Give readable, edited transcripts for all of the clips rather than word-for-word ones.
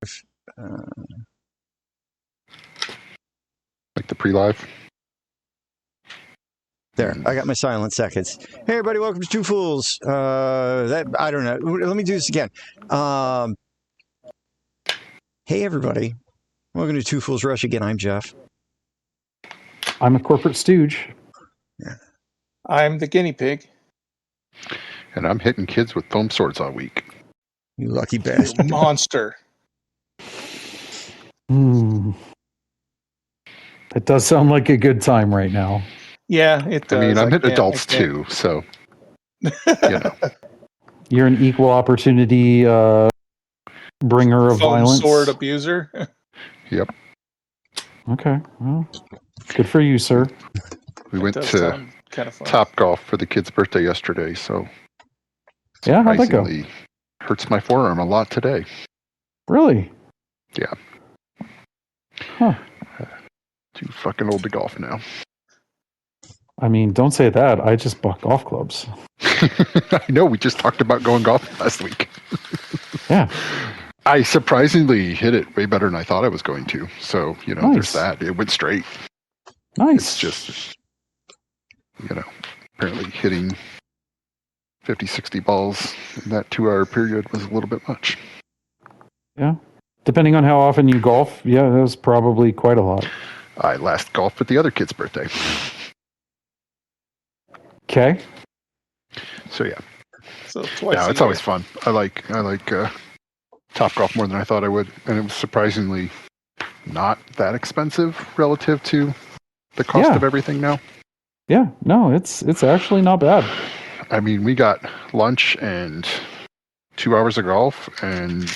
live. Like the pre-live. There, I got my silent seconds. Hey, everybody, welcome to Two Fools. I don't know. Let me do this again. Hey, everybody, welcome to Two Fools Rush again. I'm Jeff. I'm a corporate stooge. I'm the guinea pig. And I'm hitting kids with foam swords all week. You lucky bastard. You monster. It does sound like a good time right now. Yeah, it does. I mean, I'm hitting adults too, so you know. You're an equal opportunity bringer of Foam violence. sword abuser. Yep. Okay, well, good for you, sir. We went Does to sound kind of fun. Top Golf for the kid's birthday yesterday, so Yeah, how'd that go? surprisingly hurts my forearm a lot today. Really? Yeah. Huh. Too fucking old to golf now. I mean, don't say that. I just bought golf clubs. I know, we just talked about going golfing last week. Yeah. I surprisingly hit it way better than I thought I was going to. So, you know, Nice. there's that. It went straight. Nice. It's just, you know, apparently hitting 50, 60 balls in that 2-hour period was a little bit much. Yeah. Depending on how often you golf, yeah, that was probably quite a lot. I last golfed at the other kid's birthday. Okay. So, yeah. So twice. Yeah, a it's year. always fun. I like Top Golf more than I thought I would, and it was surprisingly not that expensive relative to the cost of everything now. Yeah. No, it's actually not bad. I mean, we got lunch and 2 hours of golf, and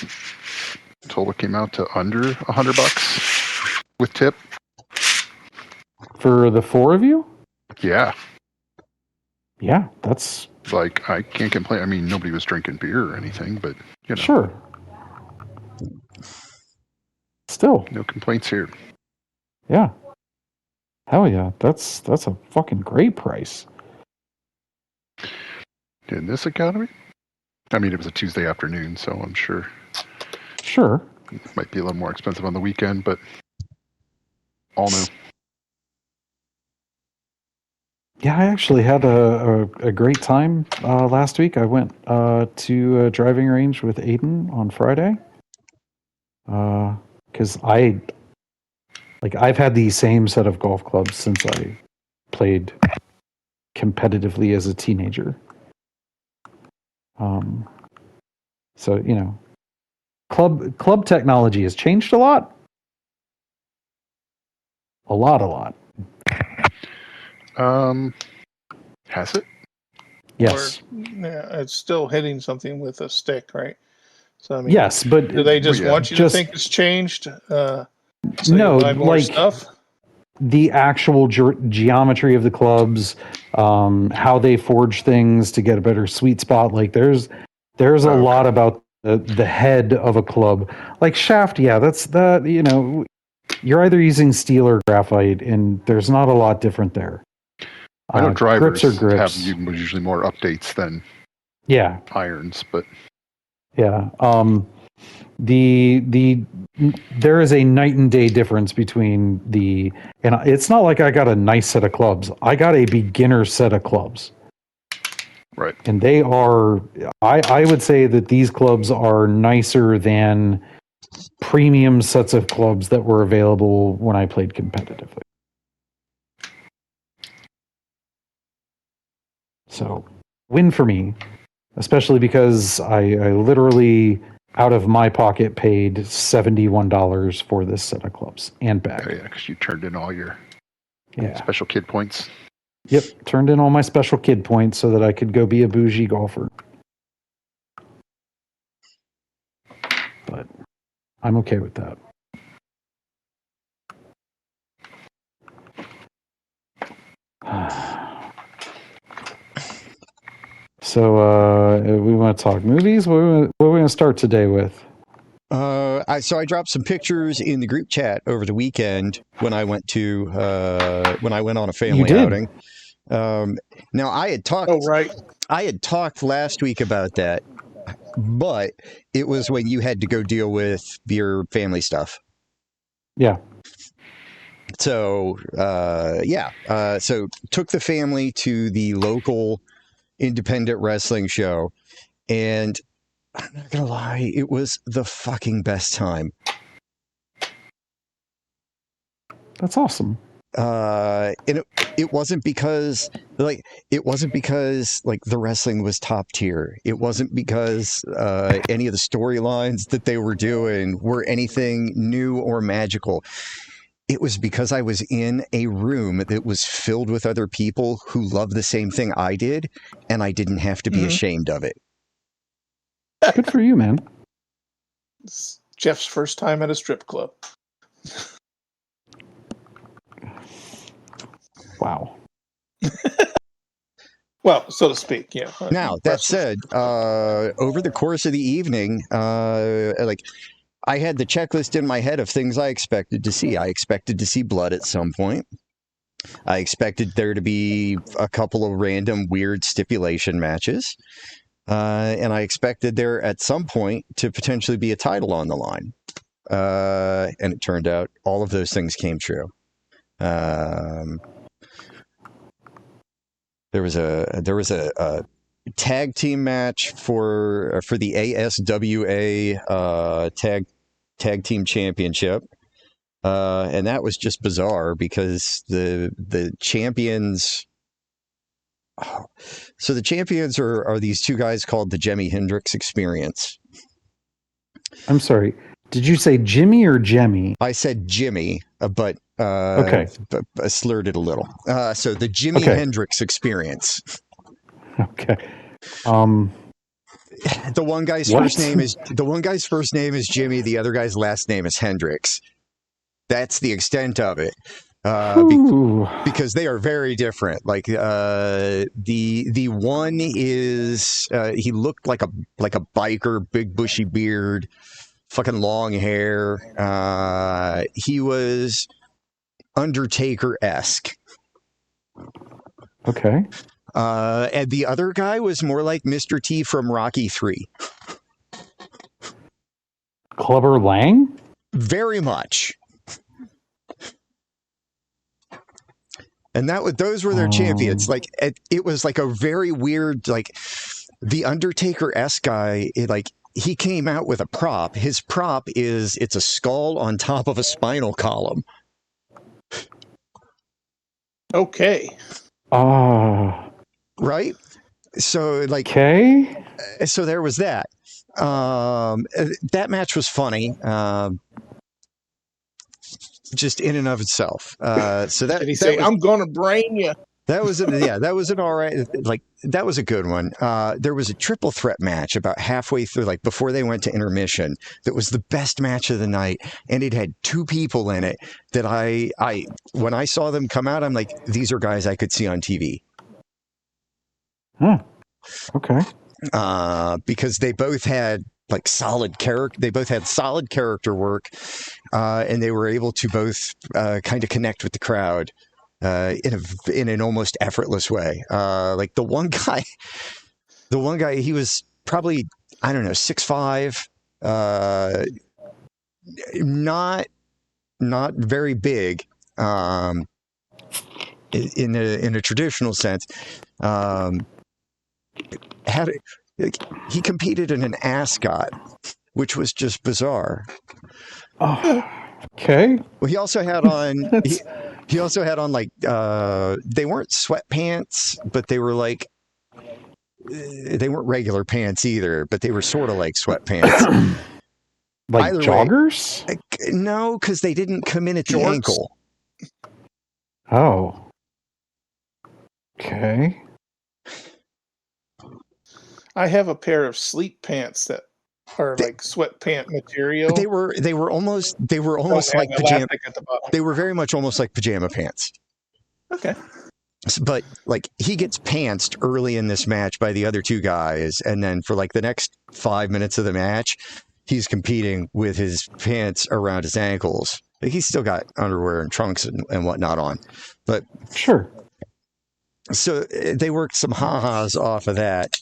total came out to under $100 with tip. For the four of you? Yeah, Yeah, that's like I can't complain. I mean, nobody was drinking beer or anything, but you know, sure. Still, no complaints here. yeah. Hell yeah, that's a fucking great price. In this economy, I mean, it was a Tuesday afternoon, so I'm sure Sure. it might be a little more expensive on the weekend, but all new. Yeah, I actually had a great time last week. I went to a driving range with Aiden on Friday. Because I've had the same set of golf clubs since I played competitively as a teenager. So, you know, club technology has changed a lot. A lot. Has it? Yes. Or, yeah, it's still hitting something with a stick, right? So I mean, Yes, but do they just want you to just- think it's changed? So no, you buy more like stuff. the actual geometry of the clubs, how they forge things to get a better sweet spot. Like there's a lot about the head of a club. Like shaft, yeah, that's that. You know, you're either using steel or graphite, and there's not a lot different there. I know drivers grips are grips. have usually more updates than Yeah, irons, but yeah. There is a night and day difference between and it's not like I got a nice set of clubs. I got a beginner set of clubs. right. And they are, I would say that these clubs are nicer than premium sets of clubs that were available when I played competitively. So, win for me, especially because I literally, out of my pocket, paid $71 for this set of clubs and bag. Oh, yeah, because you turned in all your Yeah. special kid points. Yep, turned in all my special kid points so that I could go be a bougie golfer. But I'm okay with that. So we want to talk movies. What are we going to start today with? So I dropped some pictures in the group chat over the weekend when I went on a family outing. Now I had talked. Oh right. I had talked last week about that, but it was when you had to go deal with your family stuff. Yeah. So, so took the family to the local independent wrestling show, and I'm not gonna lie, it was the fucking best time. That's awesome. And it wasn't because like the wrestling was top tier. It wasn't because any of the storylines that they were doing were anything new or magical. It was because I was in a room that was filled with other people who loved the same thing I did, and I didn't have to be ashamed of it. Good for you, man. It's Jeff's first time at a strip club. Wow. Well, so to speak, yeah. Now, that said, over the course of the evening, I had the checklist in my head of things I expected to see. I expected to see blood at some point. I expected there to be a couple of random weird stipulation matches. And I expected there at some point to potentially be a title on the line. And it turned out all of those things came true. There was a tag team match for the ASWA tag team championship, and that was just bizarre because the champions. Oh, so the champions are these two guys called the Jimi Hendrix Experience. I'm sorry. Did you say Jimmy or Jemmy? I said Jimmy, but Okay. but I slurred it a little. So the Jimi Hendrix Experience. Okay. The one guy's first name is Jimmy. The other guy's last name is Hendrix. That's the extent of it. Because they are very different. Like the one is he looked like a biker, big bushy beard, fucking long hair. He was Undertaker-esque. Okay. And the other guy was more like Mr. T from Rocky 3. Clubber Lang? Very much. And those were their champions. Like it was like a very weird, like the Undertaker-esque guy. He came out with a prop. His prop it's a skull on top of a spinal column. Okay. Right. So okay. So there was that. That match was funny. Just in and of itself. So that did he say, "I'm gonna brain you"? That was that was an all right. That was a good one. There was a triple threat match about halfway through, like before they went to intermission. That was the best match of the night, and it had two people in it that I when I saw them come out, I'm like, these are guys I could see on TV. Huh. Okay. Because they both had solid character. They both had solid character work, and they were able to both kind of connect with the crowd in an almost effortless way. Like the one guy, he was probably 6'5", not very big, in a traditional sense. He competed in an ascot, which was just bizarre. Oh, okay. Well, he also had on he also had on they weren't sweatpants, but they were they weren't regular pants either, but they were sort of like sweatpants. Like either joggers? Way, no, because they didn't come in at the ankle. Oh. Okay. I have a pair of sleep pants that are like sweatpant material. They were almost like pajama. They were very much almost like pajama pants. Okay. But he gets pantsed early in this match by the other two guys, and then for the next 5 minutes of the match, he's competing with his pants around his ankles. He's still got underwear and trunks and whatnot on, but sure. So they worked some ha-has off of that.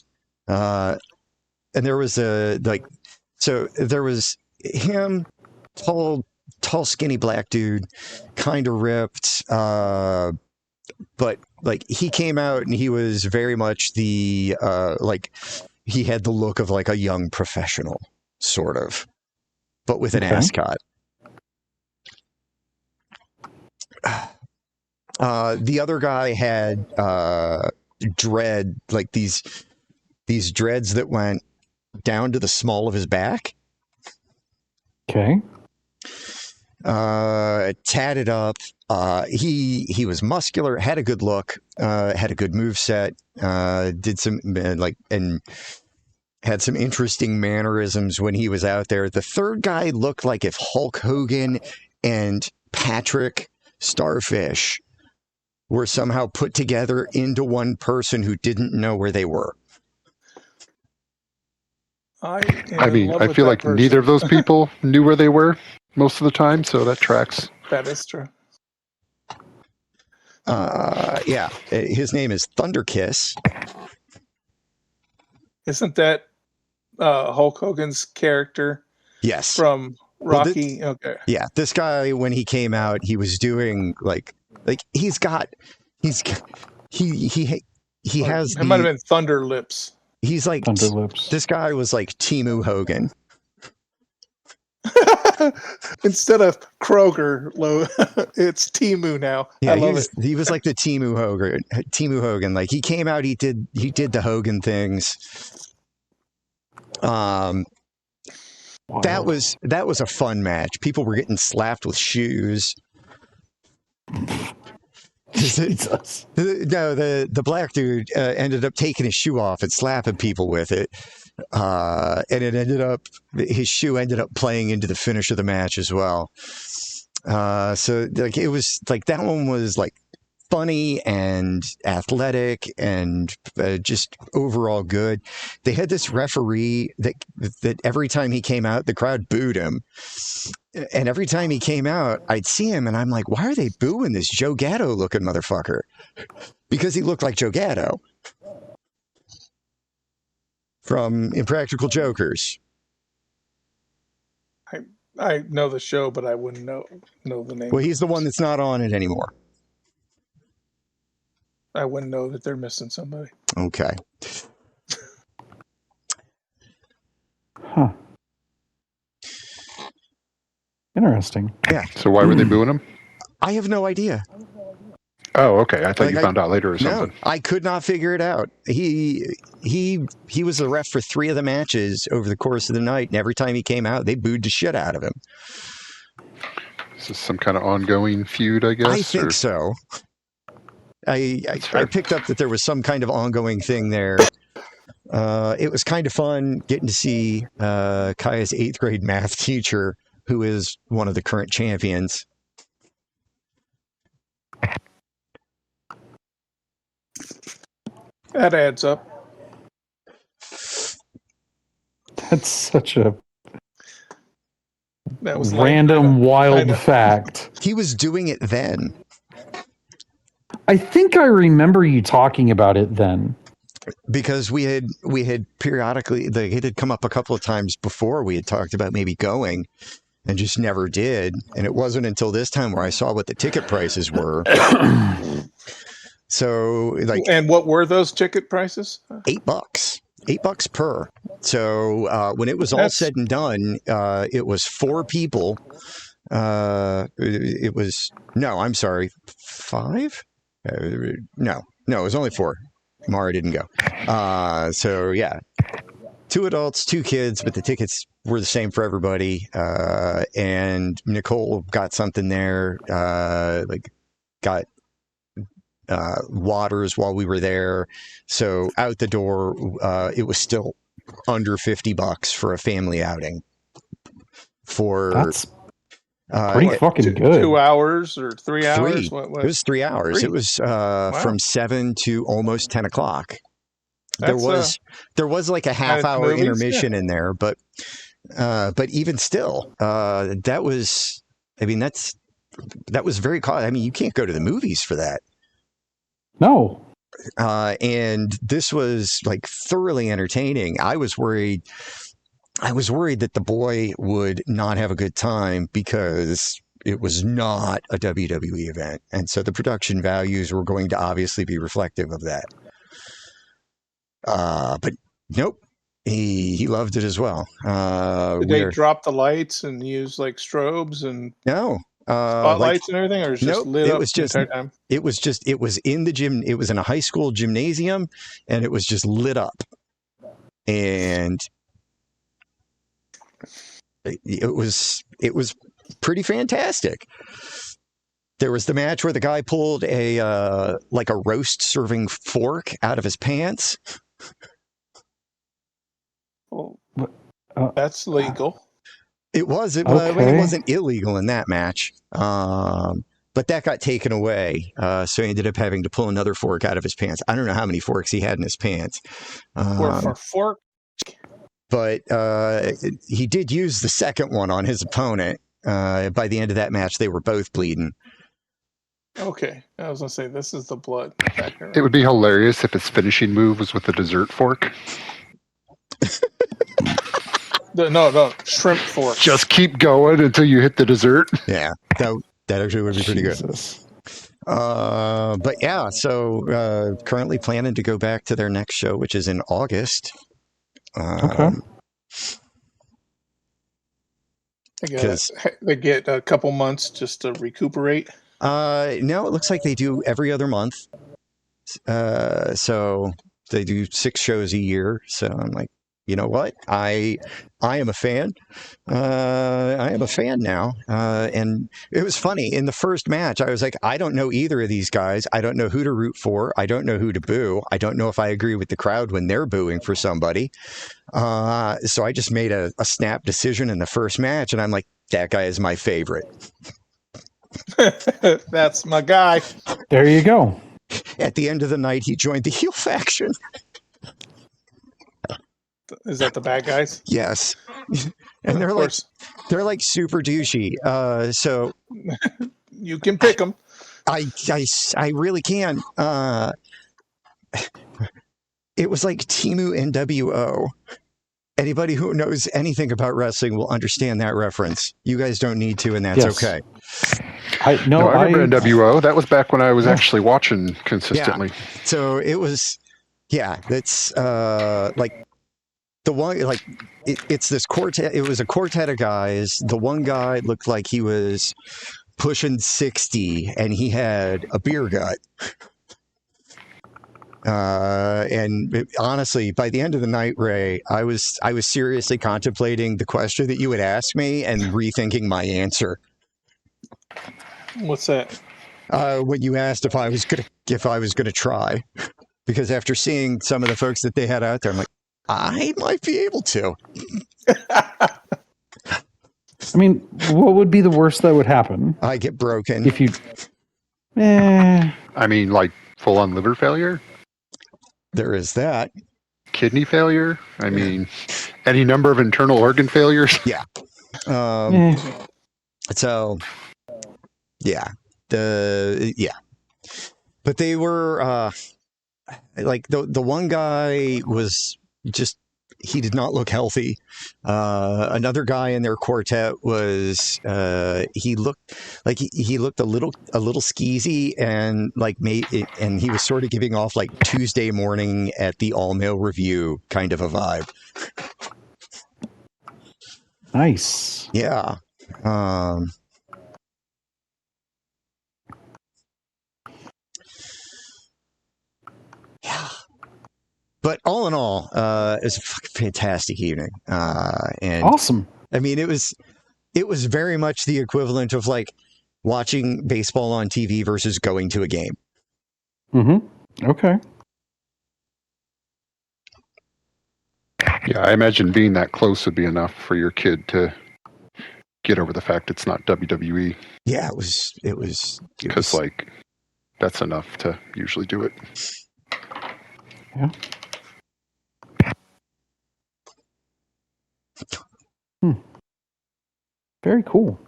there was so there was him, tall, skinny black dude, kind of ripped, but like he came out and he was very much the like he had the look of like a young professional, sort of, but with an ascot. The other guy had dread, like these dreads that went down to the small of his back. Okay. Tatted up. He was muscular, had a good look, had a good moveset, did some and had some interesting mannerisms when he was out there. The third guy looked like if Hulk Hogan and Patrick Starfish were somehow put together into one person who didn't know where they were. I feel like neither of those people knew where they were most of the time, so that tracks. That is true. Yeah, his name is Thunder Kiss. Isn't that Hulk Hogan's character? Yes. From Rocky. Well, okay. Yeah, this guy, when he came out, he was doing like he has It might have been Thunder Lips. He's like Thunder Lips. This guy was like Temu Hogan. Instead of Kroger, it's Temu now. Yeah, I love it. He was like the Temu Hogan. Like he came out, he did the Hogan things. Wow. That was a fun match. People were getting slapped with shoes. Jesus. No, the black dude ended up taking his shoe off and slapping people with it. And his shoe ended up playing into the finish of the match as well. So like it was like that one was like funny and athletic and just overall good. They had this referee that every time he came out, the crowd booed him. And every time he came out, I'd see him and I'm like, why are they booing this Joe Gatto looking motherfucker? Because he looked like Joe Gatto from Impractical Jokers. I know the show, but I wouldn't know the name. Well, he's the one that's not on it anymore. I wouldn't know that they're missing somebody. Okay. Huh. Interesting. Yeah. So why were they booing him? I have no idea. Oh, okay. I thought you found out later or something. No, I could not figure it out. He was the ref for 3 of the matches over the course of the night, and every time he came out, they booed the shit out of him. Is this some kind of ongoing feud, I guess? I think so. I picked up that there was some kind of ongoing thing there. It was kind of fun getting to see Kaya's 8th grade math teacher, who is one of the current champions. That adds up. That's such a That was random, wild fact. He was doing it then. I think I remember you talking about it then. Because we had periodically, it had come up a couple of times before we had talked about maybe going and just never did. And it wasn't until this time where I saw what the ticket prices were. So like, and what were those ticket prices? $8, $8 per. So when it was all said and done, it was 4 people. It was, no, I'm sorry, 5? No, it was only 4. Mara didn't go. So yeah, 2 adults, 2 kids, but the tickets were the same for everybody. And Nicole got something there, got waters while we were there. So out the door, it was still under $50 for a family outing. That's pretty fucking good. 2 hours or 3 hours? 3. It was 3 hours. 3. It was from 7 to almost 10 o'clock. There was like a half-hour intermission in there, but even still, that was very. I mean, you can't go to the movies for that. No. And this was like thoroughly entertaining. I was worried that the boy would not have a good time because it was not a WWE event. And so the production values were going to obviously be reflective of that. But nope, he loved it as well. Did they drop the lights and use like strobes and no spotlights and everything, or is it just lit up the entire time? It was in the gym. It was in a high school gymnasium, and it was just lit up. And it was pretty fantastic. There was the match where the guy pulled a roast serving fork out of his pants. Well, that's legal. It was. It wasn't illegal in that match. But that got taken away. So he ended up having to pull another fork out of his pants. I don't know how many forks he had in his pants. For fork. But he did use the second one on his opponent. By the end of that match, they were both bleeding. Okay. I was going to say, this is the blood factor. It would be hilarious if his finishing move was with a dessert fork. No, shrimp fork. Just keep going until you hit the dessert. Yeah, that actually would be pretty good. But yeah, so currently planning to go back to their next show, which is in August. Okay. They get a couple months just to recuperate. No, it looks like they do every other month. So they do 6 shows a year. So I'm like, you know what? I am a fan. I am a fan now. And it was funny. In the first match, I was like, I don't know either of these guys. I don't know who to root for. I don't know who to boo. I don't know if I agree with the crowd when they're booing for somebody. So I just made a snap decision in the first match, and I'm like, that guy is my favorite. That's my guy. There you go. At the end of the night, he joined the heel faction. Is that the bad guys? Yes. And they're like super douchey. So you can pick them. I really can. It was like Timu NWO. Anybody who knows anything about wrestling will understand that reference. You guys don't need to, and that's okay. I remember NWO. That was back when I was actually watching consistently. Yeah. So it was, that's like the one, like it's this quartet. It was a quartet of guys. The one guy looked like he was pushing 60, and he had a beer gut. And honestly, by the end of the night, Ray, I was seriously contemplating the question that you would ask me and rethinking my answer. What's that? When you asked if I was gonna try, because after seeing some of the folks that they had out there, I'm like, I might be able to. I mean, what would be the worst that would happen? I get broken. If you, I mean, like full-on liver failure. There is that. Kidney failure. I mean, any number of internal organ failures. Yeah. So, yeah. But they were like the one guy was just, he did not look healthy. Another guy in their quartet was he looked like he looked a little skeezy, and and he was sort of giving off like Tuesday morning at the All Mail Review kind of a vibe. Nice. Yeah. Yeah. But all in all, it was a fucking fantastic evening. And awesome. I mean, it was very much the equivalent of like watching baseball on TV versus going to a game. Mm-hmm. Okay. Yeah, I imagine being that close would be enough for your kid to get over the fact it's not WWE. Yeah, it was because like that's enough to usually do it. Yeah. Very cool.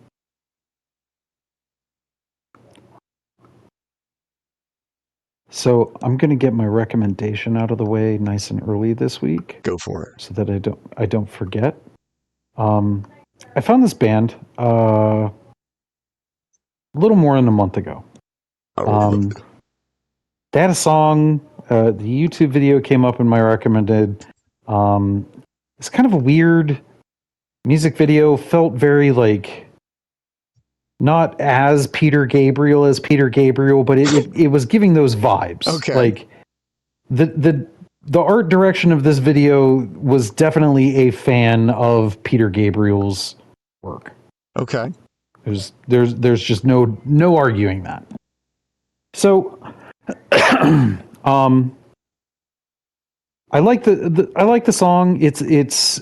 So I'm going to get my recommendation out of the way nice and early this week, Go for it. so that I don't forget. I found this band a little more than a month ago. Oh, They had a song. The YouTube video came up in my recommended. It's kind of a weird music video. Felt very like not as Peter Gabriel, but it was giving those vibes. Okay. Like the art direction of this video was definitely a fan of Peter Gabriel's work. okay. There's just no arguing that. So I like the song. It's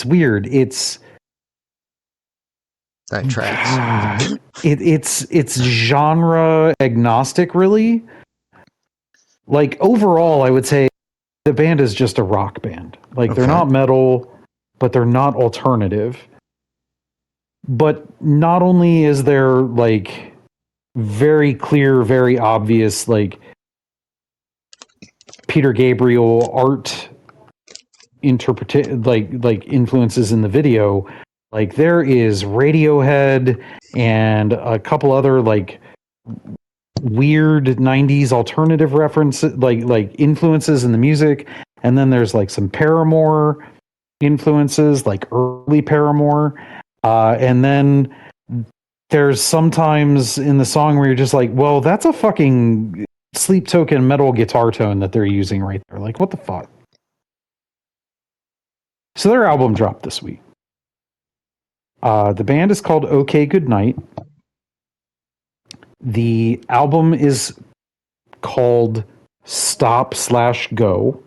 weird. That tracks. It's genre agnostic, really. Like overall, I would say the band is just a rock band. Like they're Okay. not metal, but they're not alternative. But not only is there like very clear, very obvious like Peter Gabriel art like influences in the video, like there is Radiohead and a couple other like weird 90s alternative references, like influences in the music, and then there's like some Paramore influences, like early Paramore, and then there's sometimes in the song where you're just like, well, that's a fucking Sleep Token metal guitar tone that they're using right there. Like, what the fuck? So their album dropped this week. The band is called OK Goodnight. The album is called Stop/Go.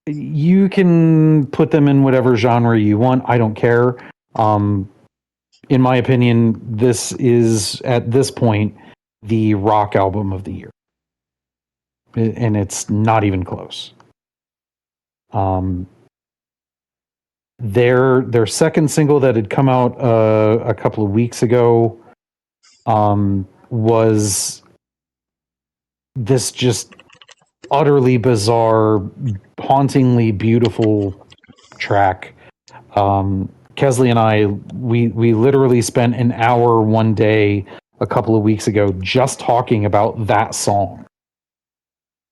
You can put them in whatever genre you want. I don't care. In my opinion, this is at this point the rock album of the year, and it's not even close. Their second single that had come out a couple of weeks ago was this just utterly bizarre, hauntingly beautiful track. Kesley and I, we literally spent an hour one day a couple of weeks ago just talking about that song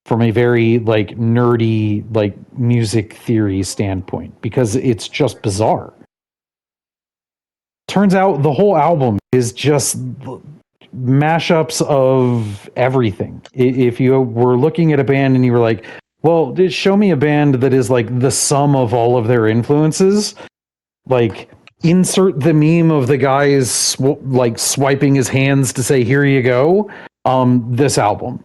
from a very like nerdy like music theory standpoint, because it's just bizarre. Turns out the whole album is just mashups of everything. If you were looking at a band and you were like, well, show me a band that is like the sum of all of their influences, like insert the meme of the guy is like swiping his hands to say, here you go. This album.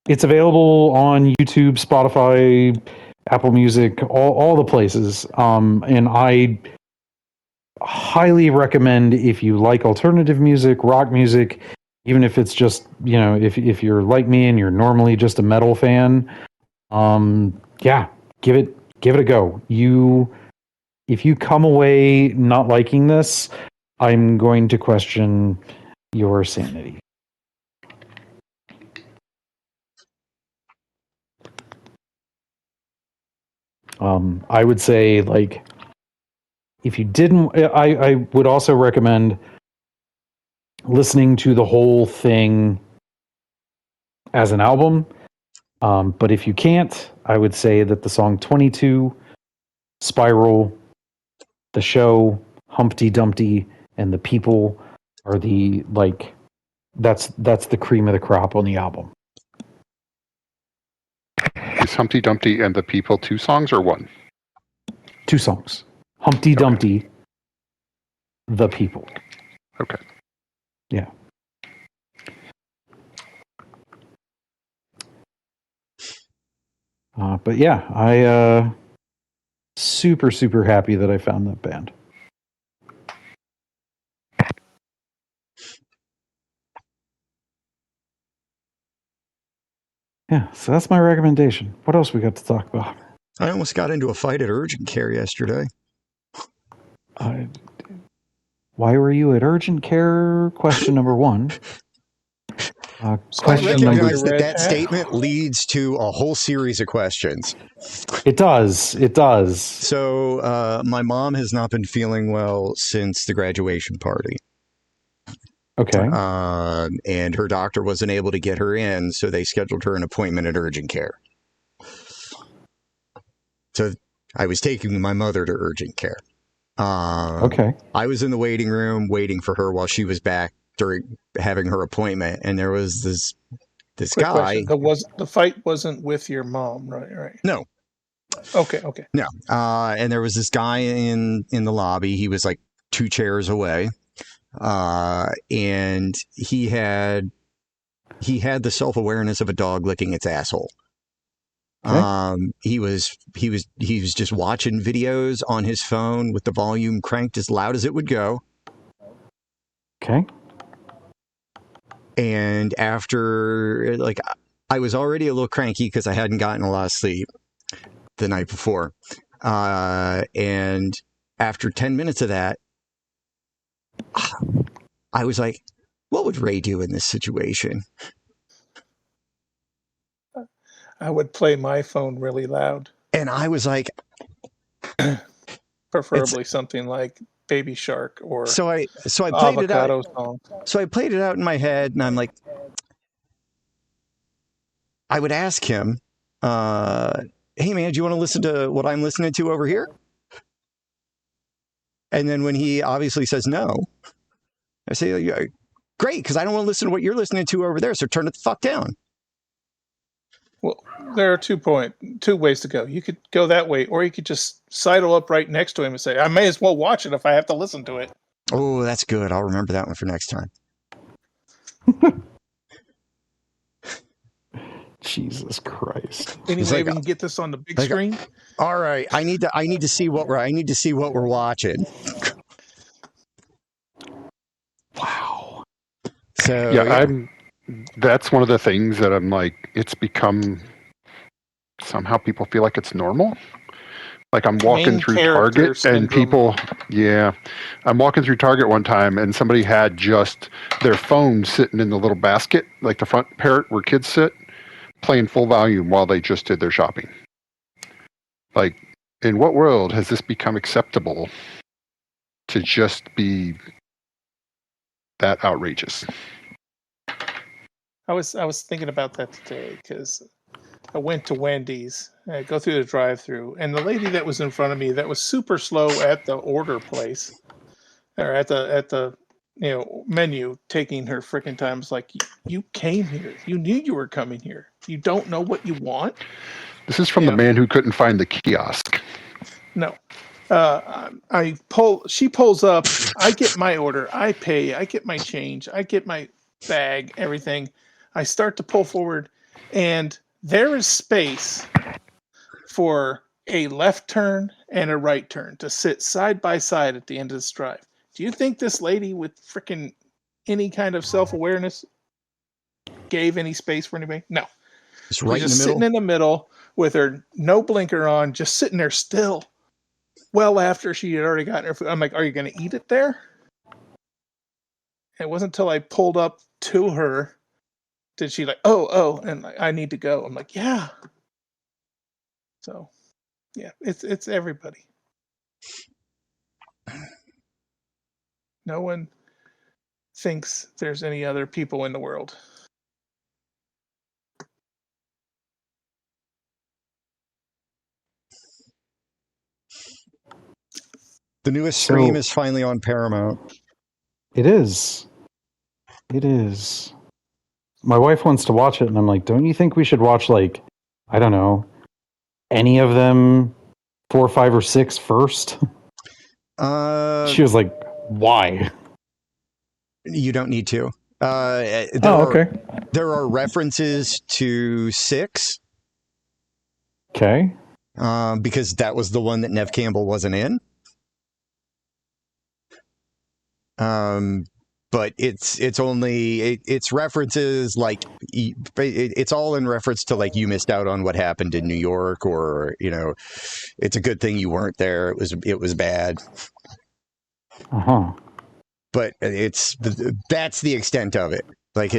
It's available on YouTube, Spotify, Apple Music, all the places. And I highly recommend, if you like alternative music, rock music, even if it's just, if you're like me and you're normally just a metal fan, yeah, give it a go. If you come away not liking this, I'm going to question your sanity. I would say, like, if you didn't, I would also recommend listening to the whole thing as an album. But if you can't, I would say that the song 22, Spiral, The Show, Humpty Dumpty, and The People are the, like, that's the cream of the crop on the album. Is Humpty Dumpty and the People 2 songs or one? 2 songs. Humpty Dumpty, The People. Okay. Yeah. But yeah, I super, super happy that I found that band. Yeah, so that's my recommendation. What else we got to talk about? I almost got into a fight at urgent care yesterday. Why were you at urgent care? Question number one. I Question number recognize that Red that hat. statement leads to a whole series of questions. It does. It does. So my mom has not been feeling well since the graduation party. Okay. And her doctor wasn't able to get her in, so they scheduled her an appointment at urgent care. So I was taking my mother to urgent care. Okay. I was in the waiting room waiting for her while she was back during having her appointment, and there was this Quick guy. question. The fight wasn't with your mom, right? Right. No. Okay. No. And there was this guy in the lobby. He was like 2 chairs away. And he had the self-awareness of a dog licking its asshole. Okay. He was just watching videos on his phone with the volume cranked as loud as it would go. Okay. And after, like, I was already a little cranky because I hadn't gotten a lot of sleep the night before. And after 10 minutes of that, I was like, what would Ray do in this situation? I would play my phone really loud, And I was like, preferably something like Baby Shark or so I played it out. Avocado song. So I played it out in my head, and I'm like, I would ask him, hey man, do you want to listen to what I'm listening to over here? And then when he obviously says no, I say, yeah, great, because I don't want to listen to what you're listening to over there, so turn it the fuck down. Well, there are 2 ways to go. You could go that way, or you could just sidle up right next to him and say, I may as well watch it if I have to listen to it. Oh, that's good. I'll remember that one for next time. Jesus Christ. Anyway, like, we can get this on the big like, screen. All right, I need to see what we're watching. Wow. So Yeah, that's one of the things that I'm like, it's become somehow people feel like it's normal. Like I'm walking Main through character Target and syndrome. I'm walking through Target one time and somebody had just their phone sitting in the little basket, like the front parrot where kids sit, playing full volume while they just did their shopping. Like, in what world has this become acceptable to just be that outrageous? I was thinking about that today because I went to Wendy's. I go through the drive-through, and the lady that was in front of me that was super slow at the order place or at the menu, taking her freaking time. Was like, you came here. You knew you were coming here. You don't know what you want? This is from the man who couldn't find the kiosk. No. She pulls up, I get my order, I pay, I get my change, I get my bag, everything. I start to pull forward, and there is space for a left turn and a right turn to sit side by side at the end of this drive. Do you think this lady with freaking any kind of self-awareness gave any space for anybody? No. it's right She's in just the middle. sitting in the middle with her no blinker on, just sitting there still. Well, after she had already gotten her food, I'm like, are you going to eat it there? It wasn't until I pulled up to her did she like, oh, and like, I need to go. I'm like, yeah. So, yeah, it's everybody. No one thinks there's any other people in the world. The newest So- stream is finally on Paramount. It is. It is. My wife wants to watch it, and I'm like, don't you think we should watch, like, I don't know, any of them 4, 5, or 6 first? She was like, why? You don't need to. Okay. There are references to 6. Okay. Because that was the one that Nev Campbell wasn't in. But it's references like it's all in reference to like you missed out on what happened in New York, or it's a good thing you weren't there. It was bad. Uh-huh. but that's the extent of it. Like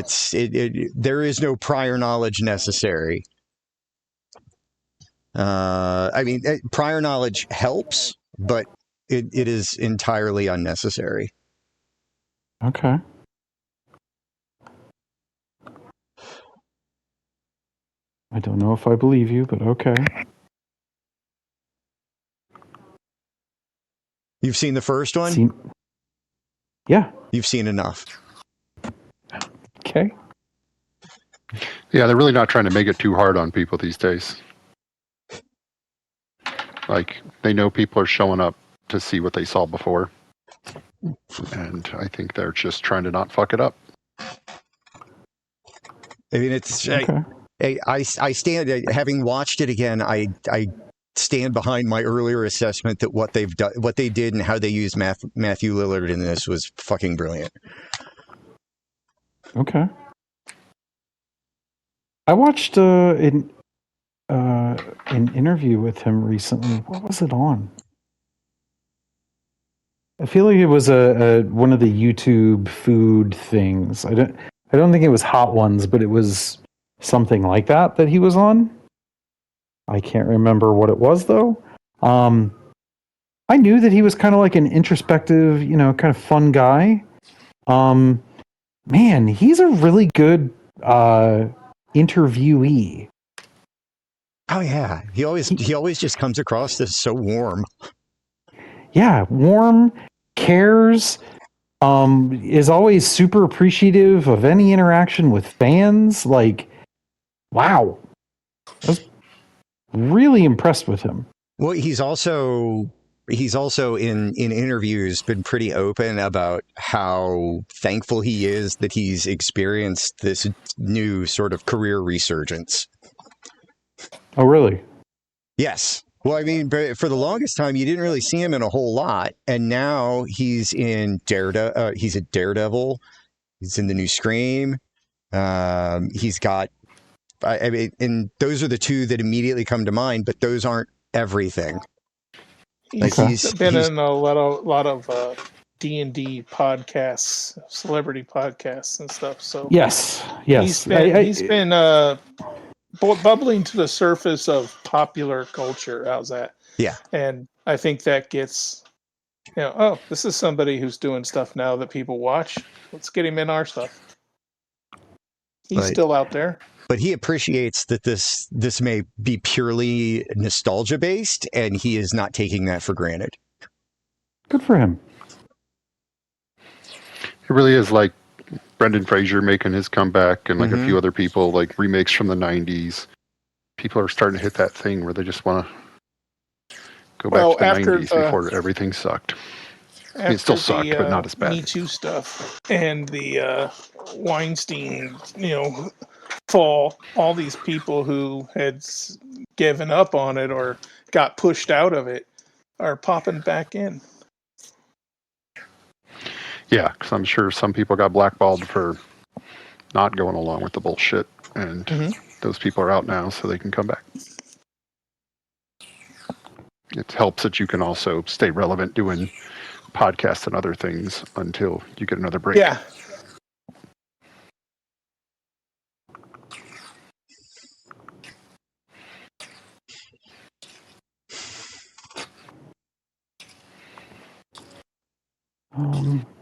there is no prior knowledge necessary. I mean, prior knowledge helps, but it is entirely unnecessary. Okay. I don't know if I believe you, but okay. You've seen the first one? Yeah. You've seen enough. Okay. Yeah, they're really not trying to make it too hard on people these days. Like, they know people are showing up to see what they saw before. And I think they're just trying to not fuck it up. I mean, it's Okay. I stand, having watched it again, I stand behind my earlier assessment that what they've done, what they did, and how they used Matthew Lillard in this was fucking brilliant. Okay. I watched an interview with him recently. What was it on? I feel like it was a one of the YouTube food things. I don't think it was Hot Ones, but it was something like that he was on. I can't remember what it was though. I knew that he was kind of like an introspective, kind of fun guy. Man, he's a really good interviewee. Oh yeah, he always just comes across as so warm. Yeah, warm, cares, is always super appreciative of any interaction with fans. Like, wow, I was really impressed with him. Well, he's also in interviews been pretty open about how thankful he is that he's experienced this new sort of career resurgence. Oh, really? Yes. Well, I mean, but for the longest time, you didn't really see him in a whole lot, and now he's in Daredevil. He's a Daredevil. He's in the new Scream. He's got. I mean, and those are the two that immediately come to mind, but those aren't everything. He's Like been in a lot of D&D podcasts, celebrity podcasts and stuff. So Yes. he's been bubbling to the surface of popular culture. How's that? Yeah. And I think that gets, oh, this is somebody who's doing stuff now that people watch. Let's get him in our stuff. He's still out there. But he appreciates that this may be purely nostalgia based, and he is not taking that for granted. Good for him. It really is like Brendan Fraser making his comeback, and like a few other people, like remakes from the 90s. People are starting to hit that thing where they just want to go back to the 90s before everything sucked. I mean, it still sucked, but not as bad. Me Too stuff and the Weinstein, fall. All these people who had given up on it or got pushed out of it are popping back in. Yeah, because I'm sure some people got blackballed for not going along with the bullshit, and those people are out now, so they can come back. It helps that you can also stay relevant doing podcasts and other things until you get another break. Yeah.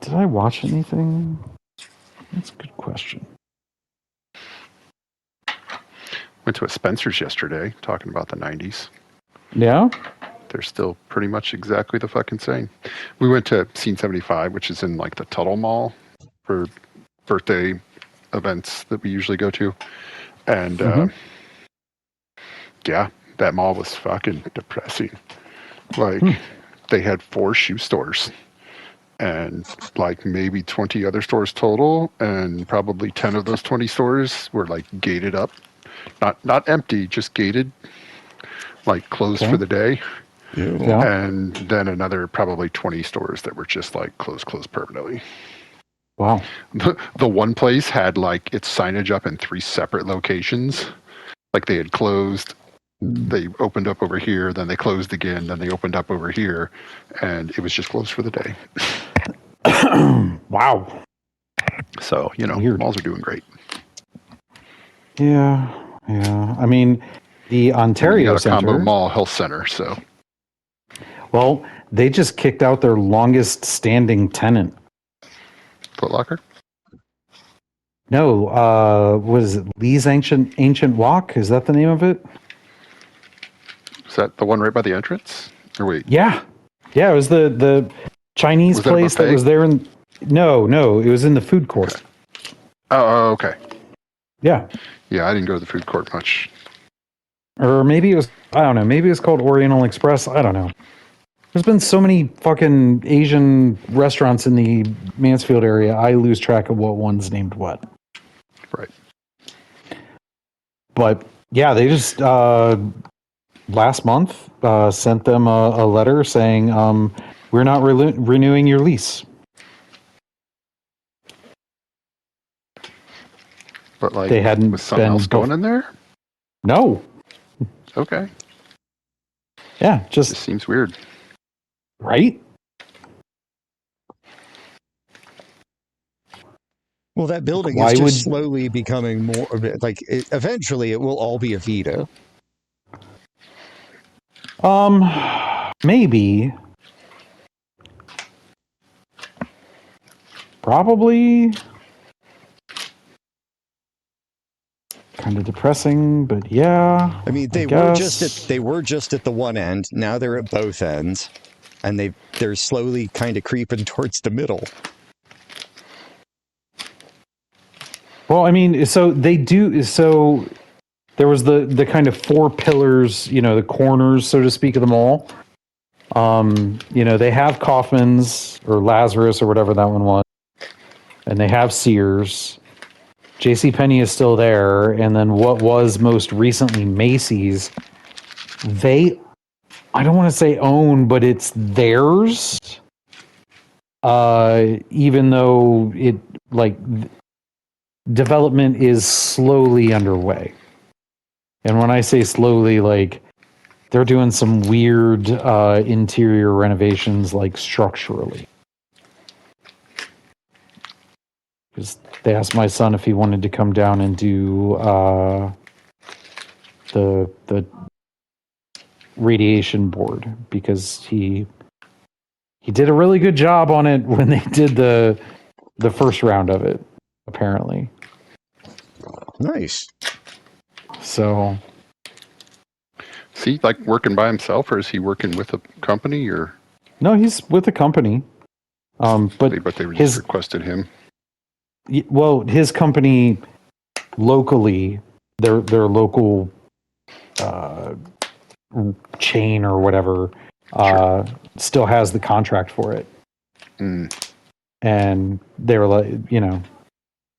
Did I watch anything? That's a good question. Went to a Spencer's yesterday talking about the 90s. Yeah? They're still pretty much exactly the fucking same. We went to Scene 75, which is in like the Tuttle Mall for birthday events that we usually go to. And yeah, that mall was fucking depressing. Like they had 4 shoe stores and like maybe 20 other stores total, and probably 10 of those 20 stores were like gated up. Not empty, just gated, like closed for the day. Yeah. And then another probably 20 stores that were just like closed permanently. Wow. The one place had like its signage up in 3 separate locations. Like they had closed, they opened up over here, then they closed again, then they opened up over here, and it was just closed for the day. Wow. So, Weird. malls are doing great. Yeah. I mean, the You Ontario got a combo Center. mall health center, so Well, they just kicked out their longest standing tenant. Foot Locker. No, what is it? Lee's Ancient Walk? Is that the name of it? Is that the one right by the entrance? Or wait, Yeah. It was the Chinese Was that a place that buffet? was there in. No, it was in the food court. Okay. Oh, okay. Yeah. Yeah, I didn't go to the food court much. Or maybe it was, I don't know, maybe it was called Oriental Express. I don't know. There's been so many fucking Asian restaurants in the Mansfield area, I lose track of what one's named what. Right. But yeah, they just last month sent them a letter saying, we're not renewing your lease. But like, They hadn't was something been else going in there? No. Okay. Yeah, Just just seems weird. right. Well, that building Why is just would- slowly becoming more like. Eventually, it will all be a Vita. Maybe. Probably. Kind of depressing, but yeah. I mean, they were just at the one end. Now they're at both ends, and they're slowly kind of creeping towards the middle. Well, I mean, so they do. So there was the kind of four pillars, the corners, so to speak, of the mall. They have Kaufman's or Lazarus or whatever that one was, and they have Sears. JCPenney is still there, and then what was most recently Macy's, I don't want to say own, but it's theirs. Even though development is slowly underway. And when I say slowly, they're doing some weird interior renovations, structurally. Because they asked my son if he wanted to come down and do the radiation board, because he did a really good job on it when they did the first round of it, apparently. Nice. So, Is he like working by himself, or is he working with a company, or? no, he's with a company. But They were his- just requested him. well, his company locally, their local chain or whatever, still has the contract for it. Mm. And they were like,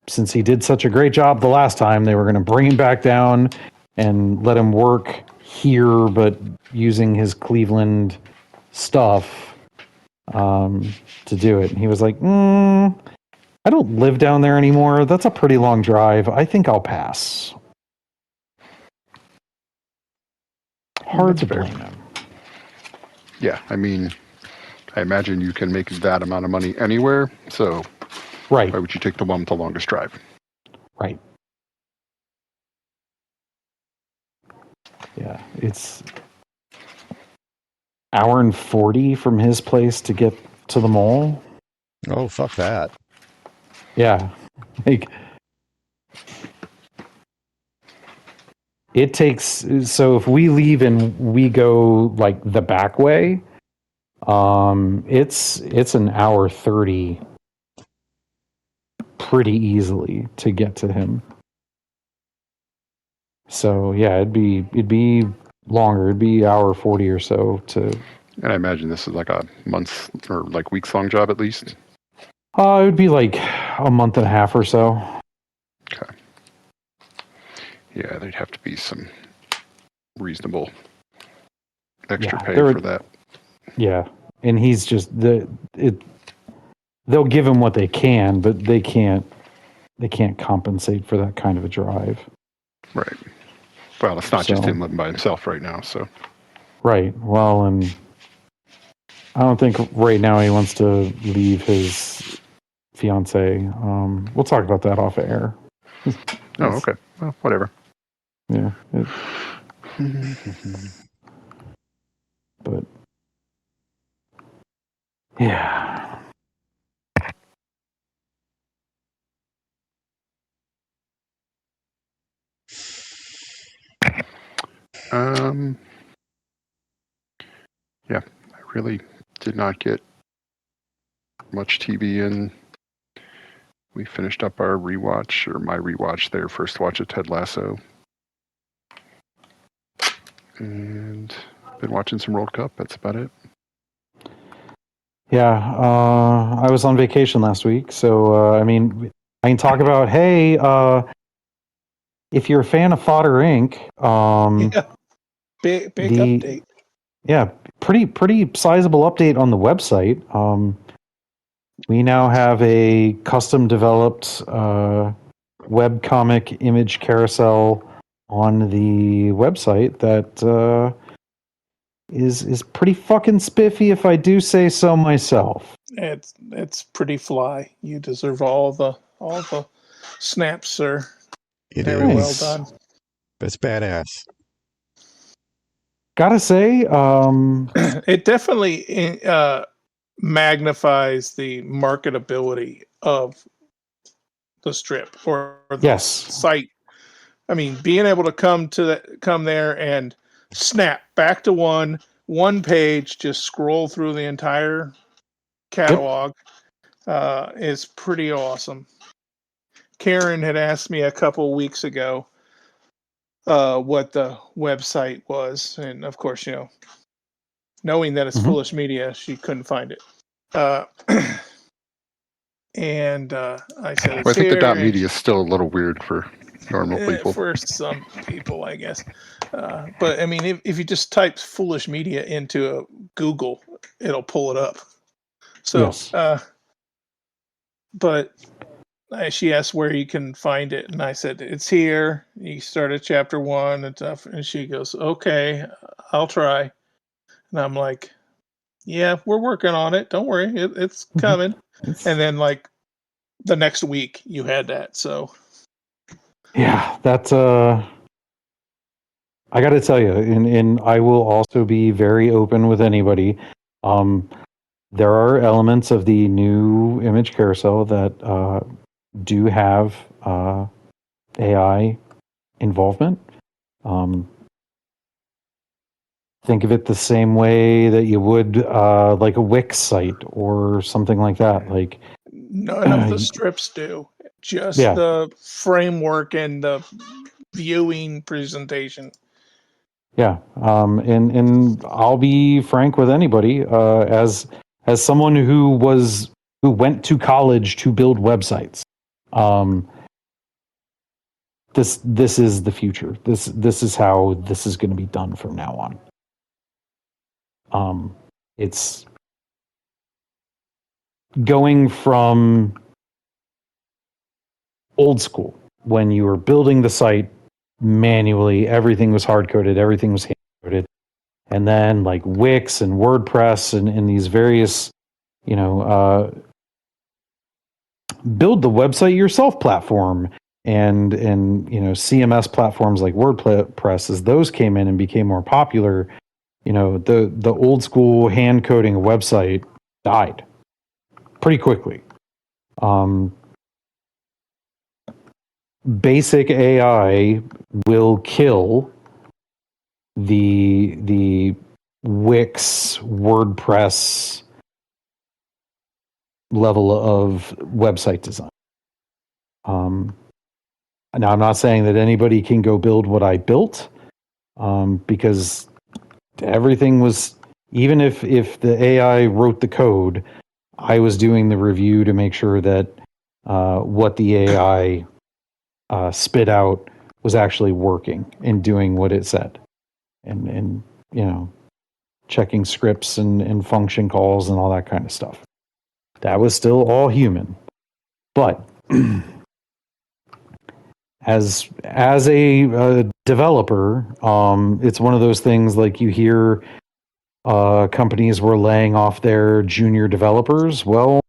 since he did such a great job the last time, they were going to bring him back down and let him work here, but using his Cleveland stuff to do it. And he was like, I don't live down there anymore. That's a pretty long drive. I think I'll pass. Hard That's to fair. blame him. Yeah, I mean, I imagine you can make that amount of money anywhere. So Right, why would you take the one with the longest drive? right. Yeah, it's hour and 40 from his place to get to the mall. Oh, fuck that. Yeah. It takes, so if we leave and we go the back way, it's an hour 30 pretty easily to get to him. So yeah, it'd be longer. It'd be hour 40 or so to. And I imagine this is like a month or weeks long job at least. It would be a month and a half or so. Okay. Yeah, there'd have to be some reasonable extra Yeah, pay there for would- that. Yeah, and he's just they'll give him what they can, but they can't compensate for that kind of a drive. Right. Well, it's not just So- him living by himself right now. So Right. Well, and I don't think right now he wants to leave his fiance. We'll talk about that off air. Oh, okay. Well, whatever. Yeah. But yeah. Yeah, I really did not get much TV in. We finished up our rewatch, or my rewatch, their first watch of Ted Lasso. And been watching some World Cup. That's about it. Yeah. I was on vacation last week. So, I mean, I can talk about, hey, if you're a fan of Fodder Inc., Yeah. Big the update. yeah, pretty sizable update on the website. We now have a custom developed webcomic image carousel on the website that is pretty fucking spiffy, if I do say so myself. It's pretty fly. You deserve all the snaps, sir. It Very well is. done. It's badass. Gotta say, It definitely magnifies the marketability of the strip or the yes, site. I mean, being able to come there and snap back to one page, just scroll through the entire catalog is pretty awesome. Karen had asked me a couple weeks ago what the website was, and of course, knowing that it's Mhm. Foolish Media, she couldn't find it. And I said, Well, it's I think the here. dot media is still a little weird for normal people. For some people, I guess. But I mean, if you just type Foolish Media into Google, it'll pull it up. So, yes. but she asked where you can find it, and I said, it's here. You start at chapter 1 and stuff. And she goes, okay, I'll try. And I'm like, yeah, we're working on it. Don't worry, it's coming. And then like the next week, you had that. So Yeah, that's I got to tell you, and I will also be very open with anybody. There are elements of the new image carousel that do have AI involvement. Think of it the same way that you would like a Wix site or something like that. Like none of the strips do. Just Yeah. the framework and the viewing presentation. Yeah, and I'll be frank with anybody. As someone who went to college to build websites, this is the future. This is how this is going to be done from now on. It's going from old school when you were building the site manually. Everything was hard coded. Everything was hand coded. And then like Wix and WordPress and these various, build the website yourself platform and CMS platforms like WordPress, as those came in and became more popular, the old school hand coding a website died pretty quickly. Basic AI will kill the Wix, WordPress level of website design. Now, I'm not saying that anybody can go build what I built, because everything was, even if the AI wrote the code, I was doing the review to make sure that what the AI spit out was actually working and doing what it said. And checking scripts and function calls and all that kind of stuff. That was still all human. But as a developer, it's one of those things like you hear companies were laying off their junior developers. Well,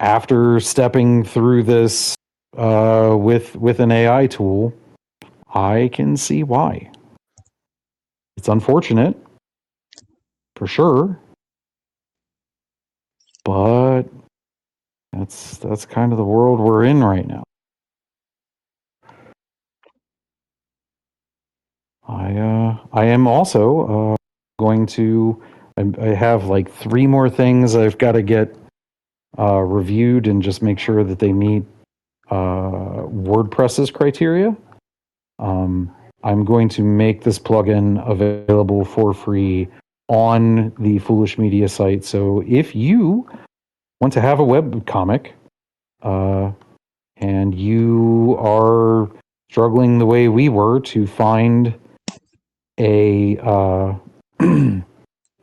after stepping through this with an AI tool, I can see why. It's unfortunate, for sure, but that's kind of the world we're in right now. I am also going to. I have like 3 more things I've got to get reviewed and just make sure that they meet WordPress's criteria. I'm going to make this plugin available for free on the Foolish Media site. So if you want to have a web comic and you are struggling the way we were to find a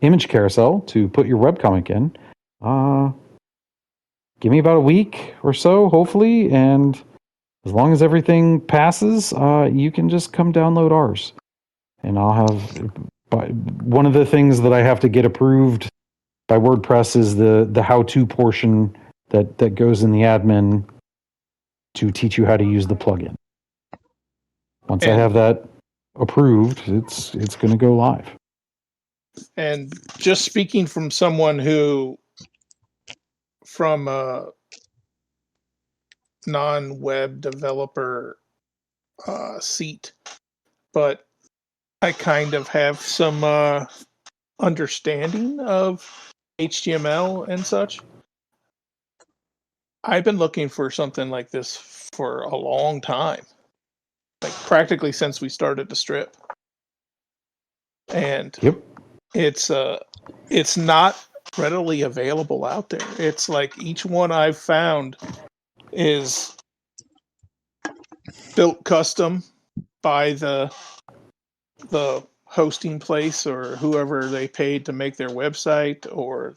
image carousel to put your webcomic in, give me about a week or so, hopefully, and as long as everything passes, you can just come download ours. And I'll have... One of the things that I have to get approved by WordPress is the how-to portion that goes in the admin to teach you how to use the plugin. Once I have that approved, it's going to go live. And just speaking from someone who, from a non-web developer seat, but I kind of have some understanding of HTML and such. I've been looking for something like this for a long time, like practically since we started the strip. And Yep. It's not readily available out there. It's like each one I've found is built custom by the hosting place or whoever they paid to make their website, or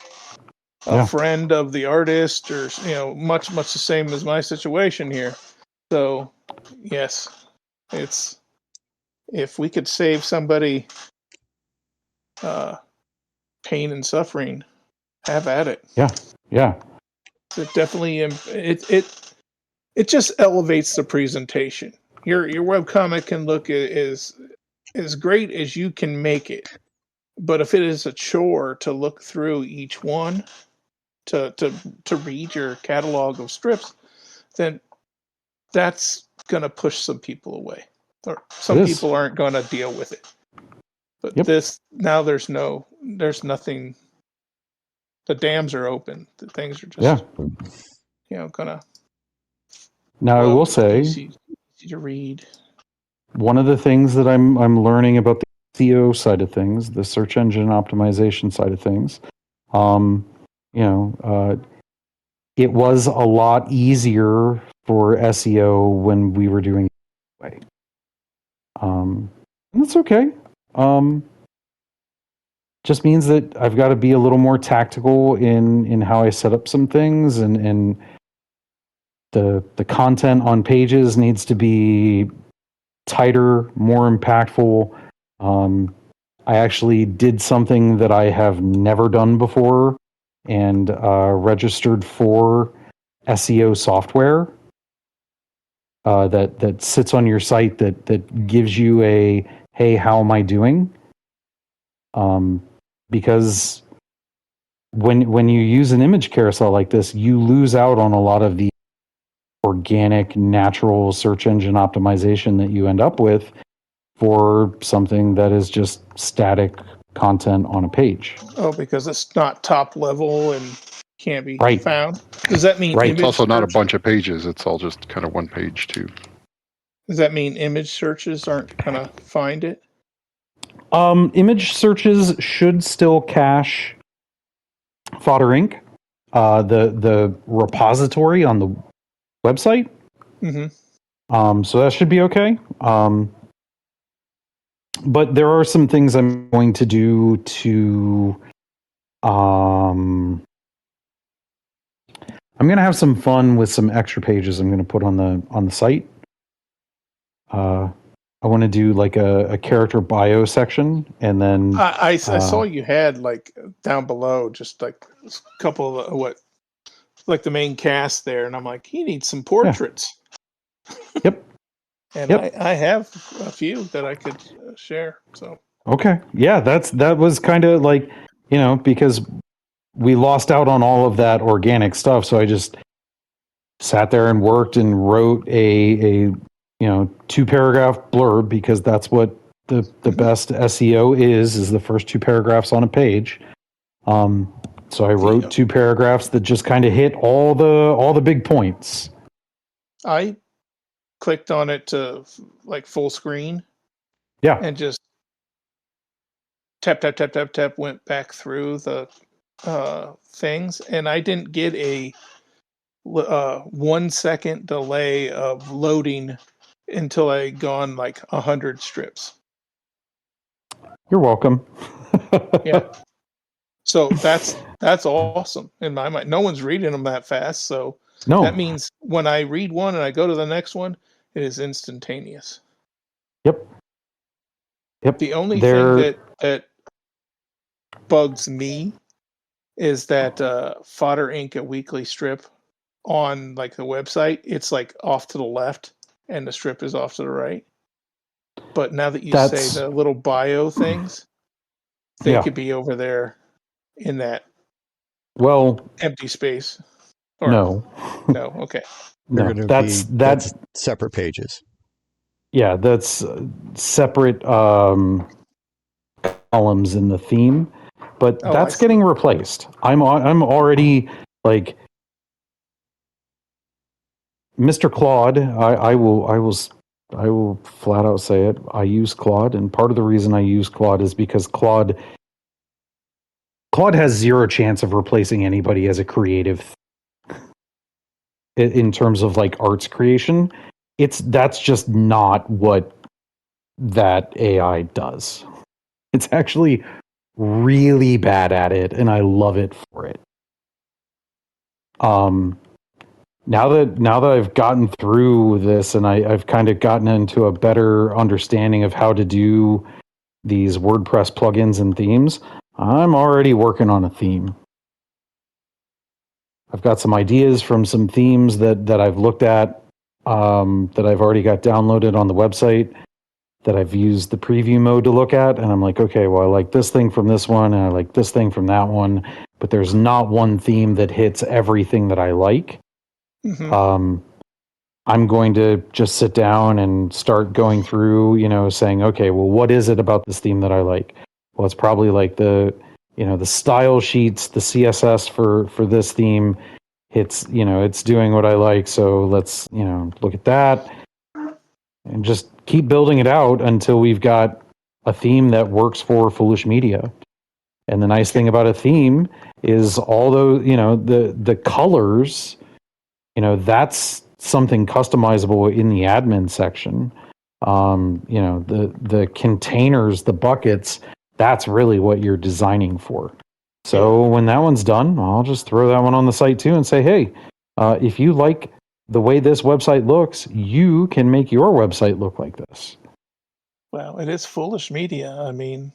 a friend of the artist, or much the same as my situation here. So yes, it's, if we could save somebody pain and suffering, have at it. Yeah. It definitely it just elevates the presentation. Your webcomic can look as great as you can make it, but if it is a chore to look through each one to read your catalog of strips, then that's gonna push some people away, or some people aren't gonna deal with it. But this, now there's nothing. The dams are open. The things are just gonna. Now I will say, easy to read. One of the things that I'm learning about the SEO side of things, the search engine optimization side of things, it was a lot easier for SEO when we were doing it that way. And that's okay. Just means that I've got to be a little more tactical in how I set up some things, and the content on pages needs to be tighter, more impactful. I actually did something that I have never done before, and registered for SEO software that sits on your site that gives you a, hey, how am I doing? Because when you use an image carousel like this, you lose out on a lot of the organic, natural search engine optimization that you end up with for something that is just static content on a page. Oh, because it's not top level and can't be Right. found. Does that mean Right. image It's also not a search- bunch of pages. It's all just kind of one page too. Does that mean image searches aren't gonna find it? Image searches should still cache Fodder Inc., the repository on the website. Mm-hmm. So that should be okay. But there are some things I'm going to do to. I'm going to have some fun with some extra pages I'm going to put on the site. I want to do like a character bio section, and then I saw you had like down below just like a couple of like the main cast there, and I'm like, he needs some portraits. Yep. And Yep. I have a few that I could share. So okay, yeah, that was kind of like, because we lost out on all of that organic stuff, so I just sat there and worked and wrote a 2-paragraph blurb, because that's what the best SEO is the first 2 paragraphs on a page. So I wrote 2 paragraphs that just kind of hit all the big points. I clicked on it to like full screen. Yeah. And just tap, went back through the things. And I didn't get a 1 second delay of loading until I gone like 100 strips. You're welcome. Yeah. So that's awesome in my mind. No one's reading them that fast. So No. that means when I read one and I go to the next one, it is instantaneous. Yep. The only thing that bugs me is that Fodder Inc. a weekly strip on like the website, it's like off to the left and the strip is off to the right. But now that you say the little bio things, they could be over there in that empty space. Or, no. Okay. They're going to that's separate pages. Yeah, that's separate columns in the theme, but that's getting replaced. I'm already like Mr. Claude. I will flat out say it. I use Claude, and part of the reason I use Claude is because Claude has zero chance of replacing anybody as a creative in terms of like arts creation. That's just not what that AI does. It's actually really bad at it, and I love it for it. Now that I've gotten through this, and I've kind of gotten into a better understanding of how to do these WordPress plugins and themes, I'm already working on a theme. I've got some ideas from some themes that I've looked at, that I've already got downloaded on the website, that I've used the preview mode to look at, and I'm like, okay, well, I like this thing from this one, and I like this thing from that one, but there's not one theme that hits everything that I like. Mm-hmm. I'm going to just sit down and start going through, saying, okay, well, what is it about this theme that I like? Well, it's probably like the style sheets, the CSS for this theme. It's doing what I like. So let's, look at that and just keep building it out until we've got a theme that works for Foolish Media. And the nice thing about a theme is all those, the colors, that's something customizable in the admin section. The containers, the buckets, that's really what you're designing for. So when that one's done, I'll just throw that one on the site too and say, hey, if you like the way this website looks, you can make your website look like this. Well, it is Foolish Media. I mean,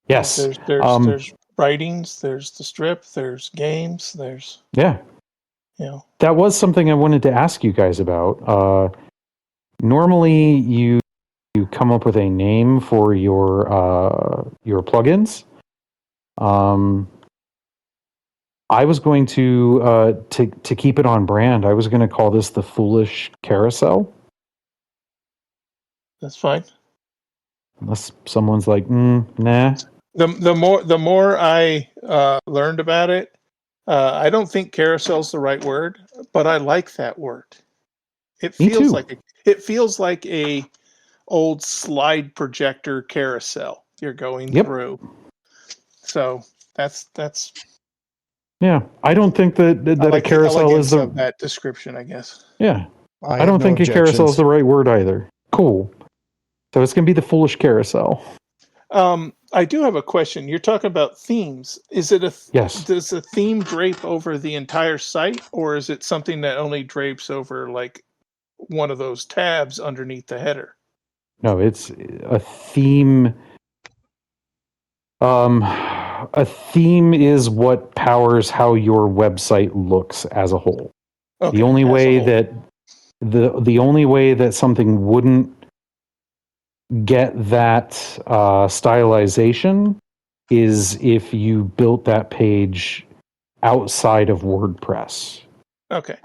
yes, there's writings, there's the strip, there's games, there's That was something I wanted to ask you guys about. Normally, you come up with a name for your plugins. I was going to keep it on brand. I was going to call this the Foolish Carousel. That's fine. Unless someone's like, nah. The more I learned about it, I don't think carousel's the right word, but I like that word. It feels like a old slide projector carousel you're going through. So that's. Yeah, I don't think that a carousel is that description, I guess. Yeah, I don't think a carousel is the right word either. Cool. So it's going to be the Foolish Carousel. I do have a question. You're talking about themes. Is it yes? Does the theme drape over the entire site, or is it something that only drapes over like one of those tabs underneath the header? No, it's a theme. A theme is what powers how your website looks as a whole. Okay, The only as a way whole. that the only way that something wouldn't get that stylization is if you built that page outside of WordPress. Okay.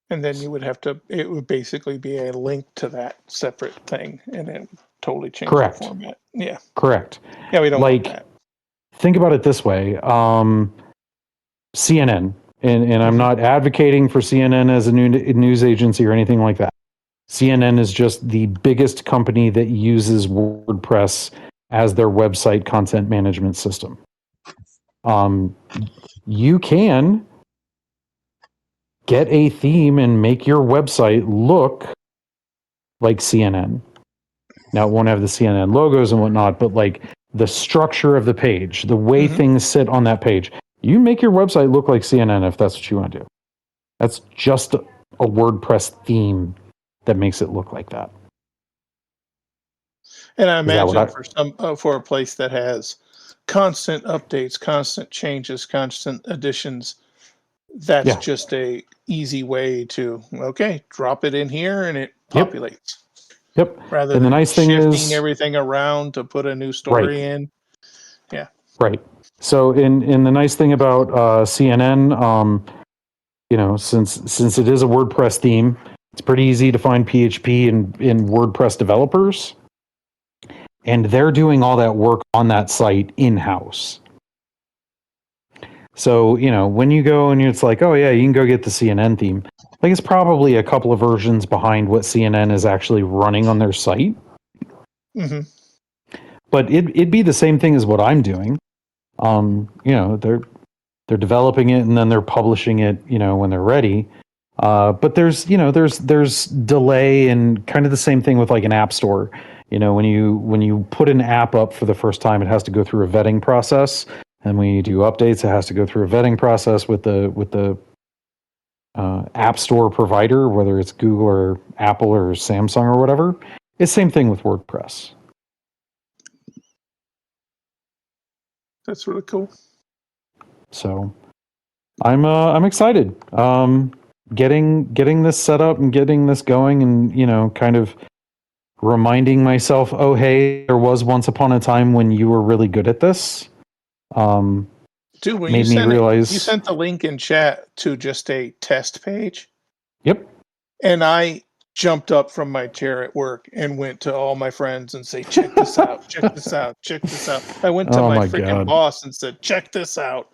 And then you would have to, it would basically be a link to that separate thing and then totally change Correct. the format. Yeah. Correct. Yeah, we don't want Like, that. think about it this way. CNN, and I'm Mhm. not advocating for CNN as a news agency or anything like that. CNN is just the biggest company that uses WordPress as their website content management system. You can get a theme and make your website look like CNN. Now, it won't have the CNN logos and whatnot, but like the structure of the page, the way Mhm. things sit on that page, you make your website look like CNN if that's what you want to do. That's just a WordPress theme that makes it look like that. And I Is that what imagine I? for some, for a place that has constant updates, constant changes, constant additions, that's Yeah. just a easy way to, okay, drop it in here and it Yep. populates Yep. rather And the than nice thing shifting is, everything around to put a new right, story in. Yeah. right. So, in the nice thing about CNN, since it is a WordPress theme, it's pretty easy to find PHP in WordPress developers, and they're doing all that work on that site in house. So, when you go and it's like, oh yeah, you can go get the CNN theme. Like, it's probably a couple of versions behind what CNN is actually running on their site. Hmm. But it'd be the same thing as what I'm doing. They're developing it and then they're publishing it, when they're ready. But there's delay, and kind of the same thing with like an app store. When you put an app up for the first time, it has to go through a vetting process, and when you do updates, it has to go through a vetting process with the app store provider, whether it's Google or Apple or Samsung or whatever. It's the same thing with WordPress. That's really cool. So I'm excited. Getting this set up and getting this going, and kind of reminding myself, oh hey, there was once upon a time when you were really good at this. Dude, when Made me you realize. sent the link in chat to just a test page, Yep. and I jumped up from my chair at work and went to all my friends and say, check this out, check this out, check this out. I went to Oh my my freaking god. boss and said, check this out.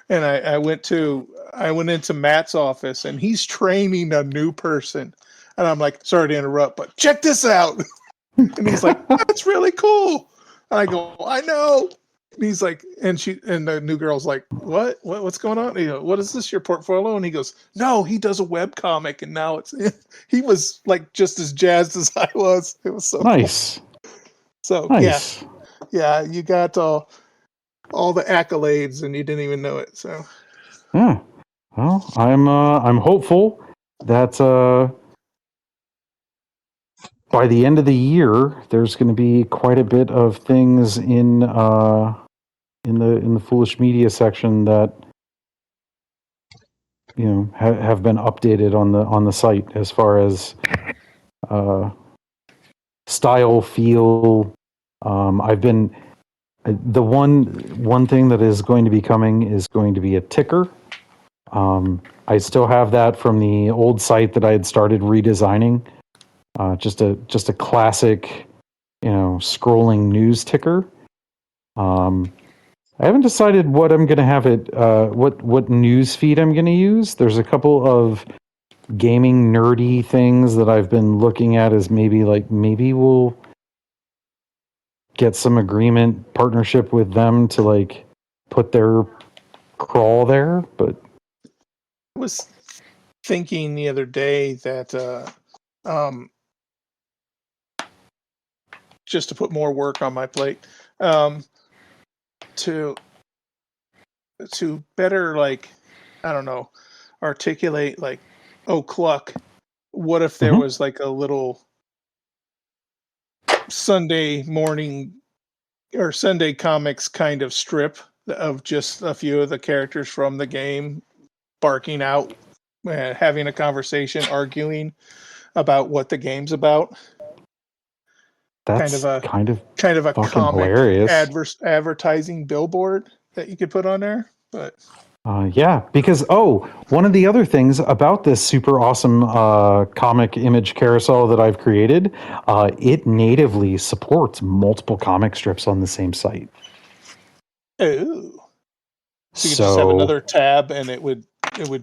And I went into Matt's office and he's training a new person. And I'm like, sorry to interrupt, but check this out. And he's like, that's really cool. And I go, I know. And he's like, and the new girl's like, what's going on? You know, what is this, your portfolio? And he goes, no, he does a web comic, and now it's he was like just as jazzed as I was. It was so cool. Nice. So Nice. yeah, you got all the accolades and you didn't even know it. So Yeah. Well, I'm hopeful that by the end of the year, there's going to be quite a bit of things in the foolish media section that have been updated on the site as far as uh, style, feel. I've been the one thing that is going to be coming is going to be a ticker. I still have that from the old site that I had started redesigning. Just a classic, scrolling news ticker. I haven't decided what I'm going to have it. What news feed I'm going to use. There's a couple of gaming nerdy things that I've been looking at as maybe we'll get some agreement partnership with them to like put their crawl there. But I was thinking the other day that um, just to put more work on my plate, um, to better, like, I don't know, articulate, like, oh cluck, what if there Mhm. was like a little Sunday morning or Sunday comics kind of strip of just a few of the characters from the game barking out, having a conversation, arguing about what the game's about. That's kind of a fucking comic hilarious. advertising billboard that you could put on there. But Yeah, because one of the other things about this super awesome comic image carousel that I've created, it natively supports multiple comic strips on the same site. you could just have another tab, and it would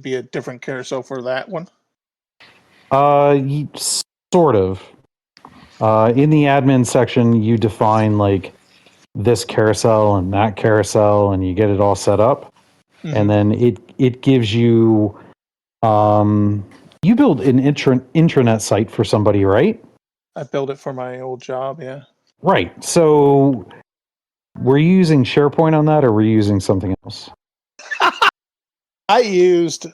be a different carousel for that one. Sort of. In the admin section, you define like this carousel and that carousel, and you get it all set up. Mm-hmm. And then it gives you you build an intranet site for somebody, right? I built it for my old job, yeah. Right. So were you using SharePoint on that, or were you using something else? I used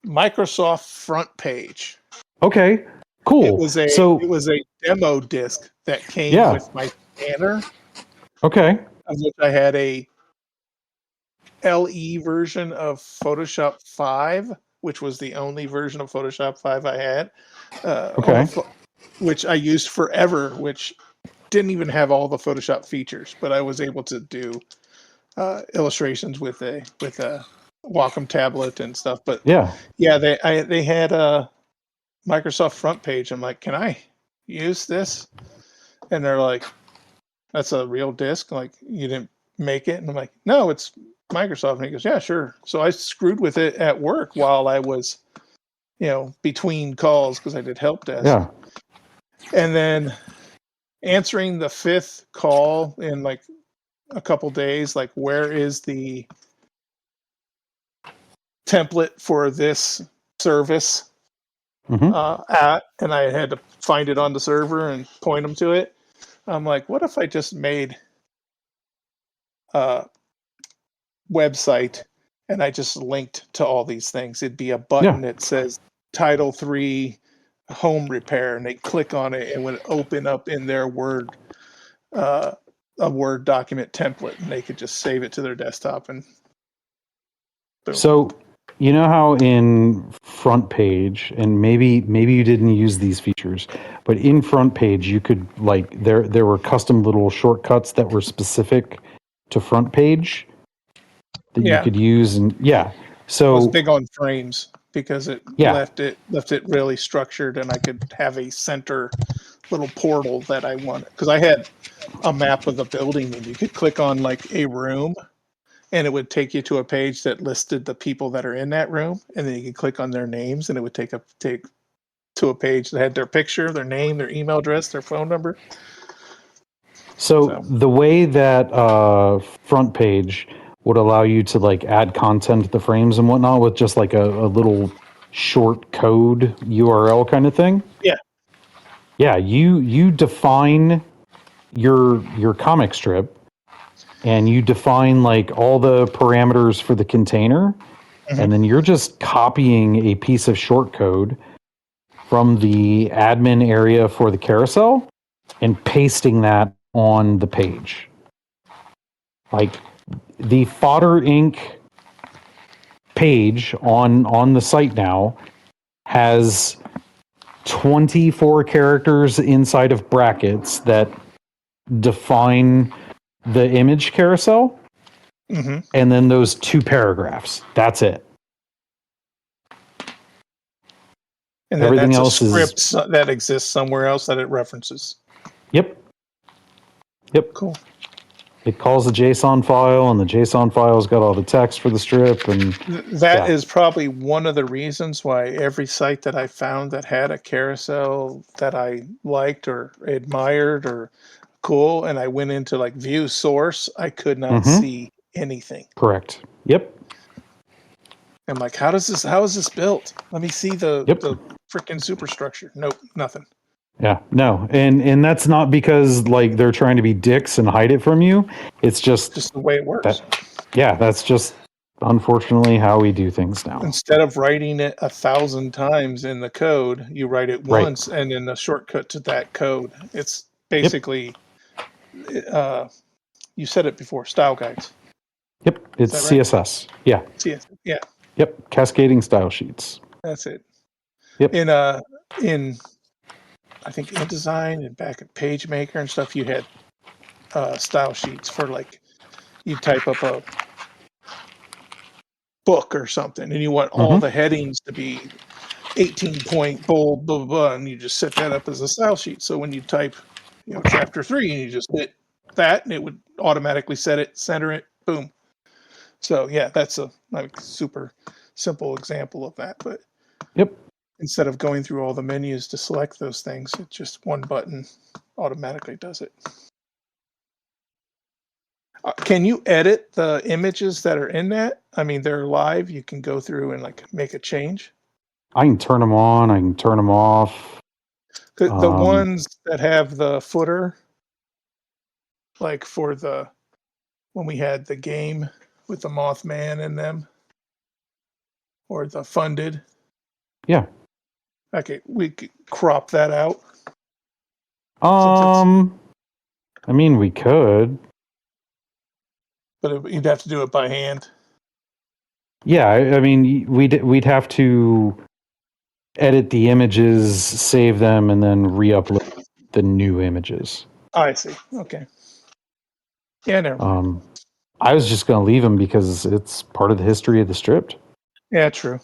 Microsoft Front Page. Okay, cool. It was a demo disc that came with my scanner. Okay. Of which I had a LE version of Photoshop 5, which was the only version of Photoshop 5 I had. Which I used forever, which didn't even have all the Photoshop features, but I was able to do illustrations with a Wacom tablet and stuff. But they had a Microsoft Front Page. I'm like, can I use this? And they're like, that's a real disc. Like, you didn't make it? And I'm like, no, it's Microsoft. And he goes, yeah, sure. So I screwed with it at work while I was, between calls because I did help desk. Yeah. And then answering the 5th call in like a couple days, like, where is the template for this service at? And I had to find it on the server and point them to it. I'm like, what if I just made a website and I just linked to all these things? It'd be a button that says Title 3 home repair, and they click on it and would open up in their Word a Word document template, and they could just save it to their desktop. And boom. So you know how in Front Page, and maybe you didn't use these features, but in Front Page you could like there were custom little shortcuts that were specific to Front Page that you could use, and so I was big on frames because it left it really structured, and I could have a center little portal that I wanted, because I had a map of the building, and you could click on like a room and it would take you to a page that listed the people that are in that room, and then you could click on their names and it would take to a page that had their picture, their name, their email address, their phone number. So the way that Front Page would allow you to like add content to the frames and whatnot with just like a little short code URL kind of thing. Yeah. You define your comic strip, and you define like all the parameters for the container, and then you're just copying a piece of short code from the admin area for the carousel and pasting that on the page. Like the Fodder Inc. page on the site now has 24 characters inside of brackets that define the image carousel, and then those 2 paragraphs. That's it. And then everything else is script that exists somewhere else that it references. Yep. Cool. It calls the JSON file, and the JSON file's got all the text for the strip, and that is probably one of the reasons why every site that I found that had a carousel that I liked or admired or cool, and I went into like view source, I could not see anything. Correct. Yep. I'm like, how is this built? Let me see the freaking superstructure. Nope, nothing. Yeah, no, and that's not because like they're trying to be dicks and hide it from you. It's just the way it works. That's just unfortunately how we do things now. Instead of writing it 1,000 times in the code, you write it once, and then the shortcut to that code. It's basically, you said it before, style guides. Yep, it's that right? CSS. Yeah, Yeah, yep, cascading style sheets. that's it. Yep. In I think InDesign and back at PageMaker and stuff, you had style sheets for like you type up a book or something, and you want all the headings to be 18-point bold, blah blah blah, and you just set that up as a style sheet. So when you type, chapter 3, and you just hit that, and it would automatically center it, boom. So yeah, that's a like super simple example of that. But Yep. instead of going through all the menus to select those things, it's just one button automatically does it. Can you edit the images that are in that? I mean, they're live. You can go through and like make a change. I can turn them on. I can turn them off. The ones that have the footer, like for when we had the game with the Mothman in them, or the funded. Yeah. Okay, we could crop that out. I mean, we could. But you'd have to do it by hand. Yeah, I mean, we'd have to edit the images, save them, and then re-upload the new images. I see. Okay. Yeah, never mind. I was just going to leave them because it's part of the history of the strip. Yeah, true.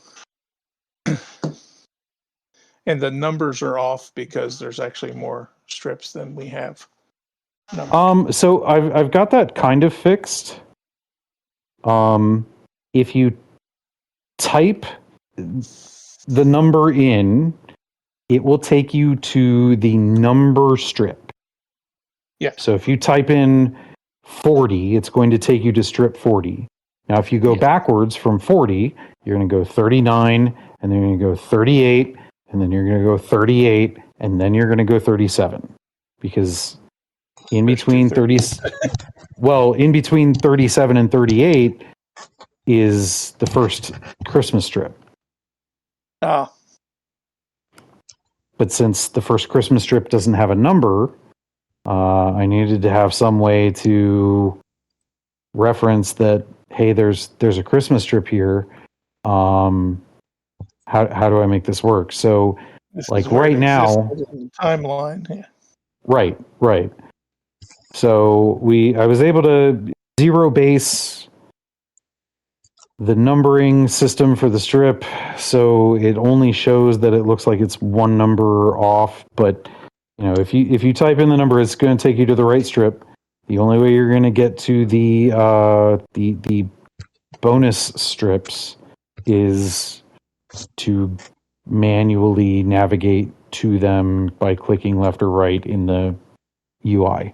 And the numbers are off because there's actually more strips than we have. So I've got that kind of fixed. If you type the number in, it will take you to the number strip. Yeah. So if you type in 40, it's going to take you to strip 40. Now, if you go backwards from 40, you're going to go 39, and then you're going to go 38, and then you're going to go 38, and then you're going to go 37. Because in between 37 and 38 is the first Christmas strip. Ah. But since the first Christmas strip doesn't have a number, I needed to have some way to reference that, hey, there's a Christmas strip here. How do I make this work? So like right now, timeline. Yeah. Right. So I was able to zero base the numbering system for the strip, so it only shows that it looks like it's one number off. But if you type in the number, it's going to take you to the right strip. The only way you're going to get to the bonus strips is to manually navigate to them by clicking left or right in the UI.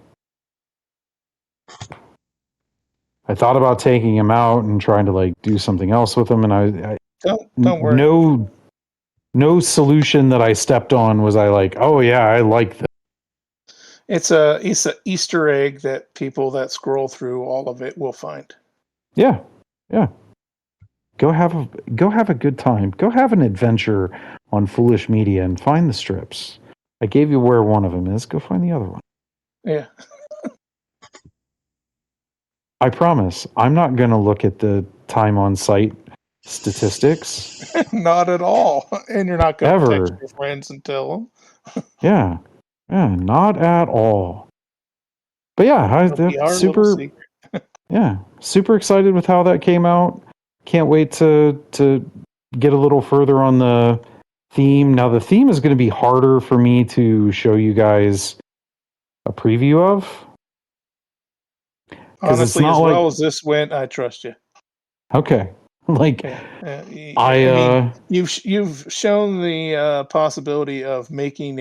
I thought about taking them out and trying to do something else with them, and I don't worry. No solution that I stepped on was oh yeah, I like this. It's a Easter egg that people that scroll through all of it will find. Yeah. Go have a good time. Go have an adventure on Foolish Media and find the strips. I gave you where one of them is. Go find the other one. Yeah. I promise, I'm not going to look at the time on site statistics. Not at all. And you're not going to text your friends and tell them. Yeah, not at all. But yeah, super excited with how that came out. Can't wait to get a little further on the theme. Now, the theme is going to be harder for me to show you guys a preview of. Honestly, as well as this went, I trust you. Okay. You've shown the possibility of making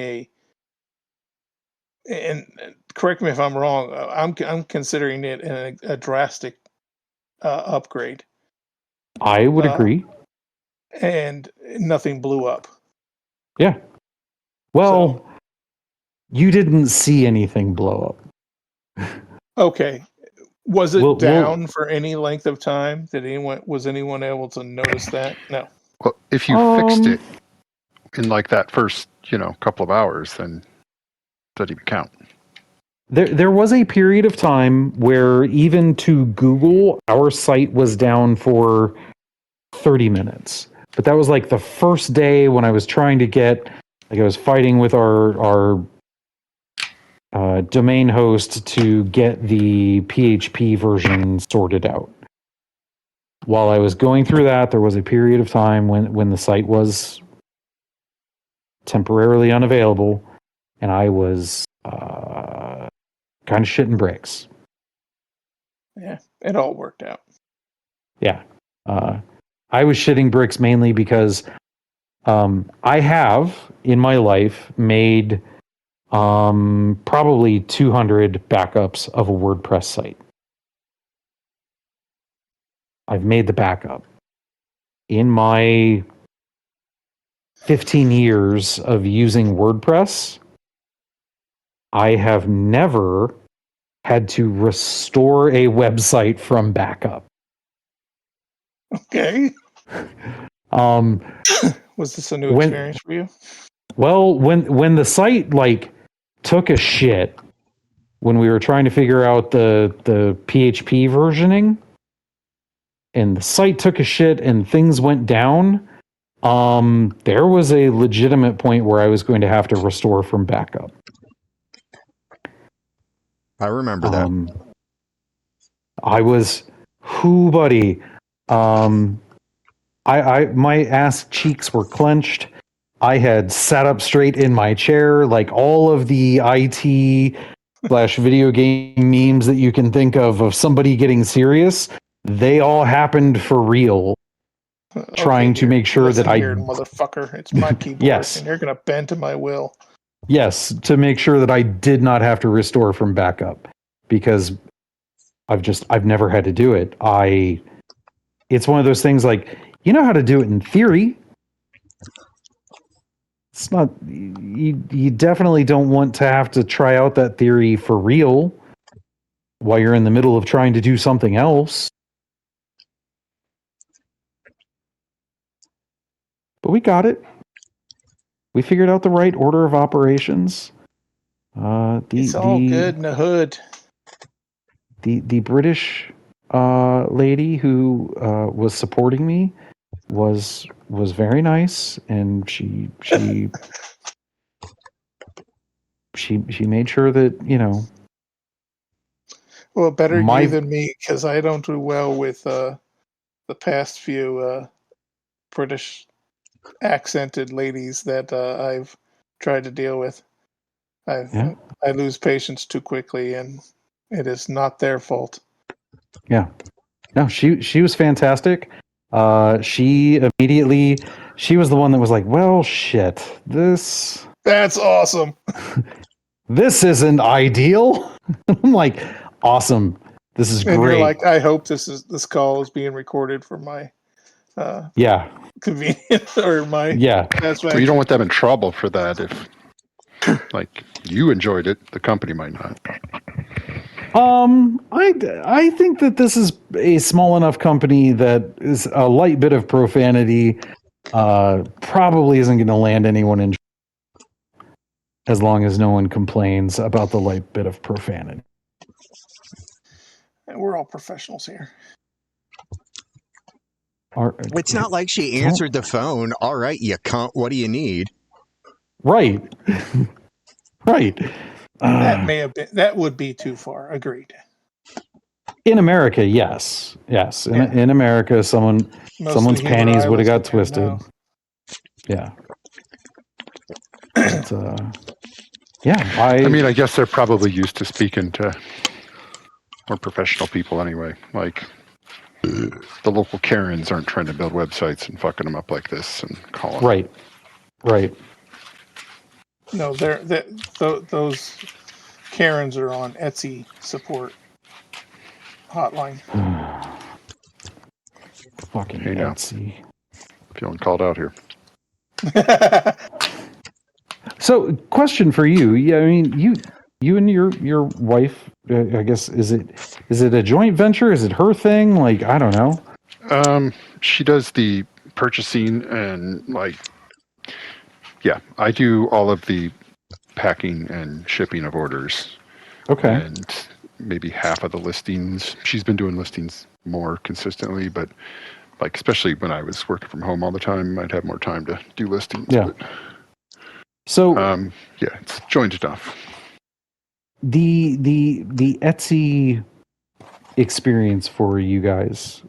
and correct me if I'm wrong, I'm considering it a drastic upgrade. I would agree. And nothing blew up. Yeah. Well, you didn't see anything blow up. Okay. Was it down for any length of time? Was anyone able to notice that? No. Well, if you fixed it in that first, couple of hours, then doesn't even count. There was a period of time where even to Google, our site was down for 30 minutes. But that was like the first day when I was trying to get, like I was fighting with our domain host to get the PHP version sorted out. While I was going through that, there was a period of time when the site was temporarily unavailable, and I was kind of shitting bricks. Yeah, it all worked out. Yeah. I was shitting bricks mainly because I have in my life made probably 200 backups of a WordPress site. I've made the backup. In my 15 years of using WordPress, I have never had to restore a website from backup. Okay. Um, Was this a new experience for you? Well, when the site like took a shit when we were trying to figure out the PHP versioning, and the site took a shit and things went down, there was a legitimate point where I was going to have to restore from backup. I remember that. I was, buddy. My ass cheeks were clenched. I had sat up straight in my chair, like all of the IT/video game memes that you can think of somebody getting serious. They all happened for real. Trying to make sure that I, motherfucker, it's my keyboard, yes, and you're gonna bend to my will. Yes, to make sure that I did not have to restore from backup, because I've never had to do it. It's one of those things like, you know how to do it in theory. It's not, you definitely don't want to have to try out that theory for real while you're in the middle of trying to do something else. But we got it. We figured out the right order of operations. It's all good in the hood. The British lady who was supporting me was very nice, and she made sure that, you know. Well, better you than me, because I don't do well with the past few British accented ladies that I've tried to deal with. I lose patience too quickly, and it is not their fault. Yeah. No, she was fantastic. She was the one that was like, well, shit, that's awesome. This isn't ideal. I'm like, awesome. This is and great. You're like, I hope this call is being recorded for my convenience or my satisfaction. Well, you don't want them in trouble for that. If like you enjoyed it, the company might not. I think that this is a small enough company that is a light bit of profanity probably isn't going to land anyone in, as long as no one complains about the light bit of profanity. And we're all professionals here. It's not like she answered the phone. All right, you cunt. What do you need? Right. Right. That would be too far. Agreed. In America, yes. In America, someone's panties would have got twisted. No. Yeah. But, I mean, I guess they're probably used to speaking to more professional people anyway. Like, the local Karens aren't trying to build websites and fucking them up like this and calling. Right. No, those Karens are on Etsy support hotline. Fucking Etsy. Feeling called out here. So, question for you. Yeah, I mean, you and your wife, I guess, is it a joint venture? Is it her thing? Like, I don't know. She does the purchasing and I do all of the packing and shipping of orders. Okay. And maybe half of the listings. She's been doing listings more consistently, but like especially when I was working from home all the time, I'd have more time to do listings. Yeah. But, So yeah, it's joint enough. the Etsy experience for you guys.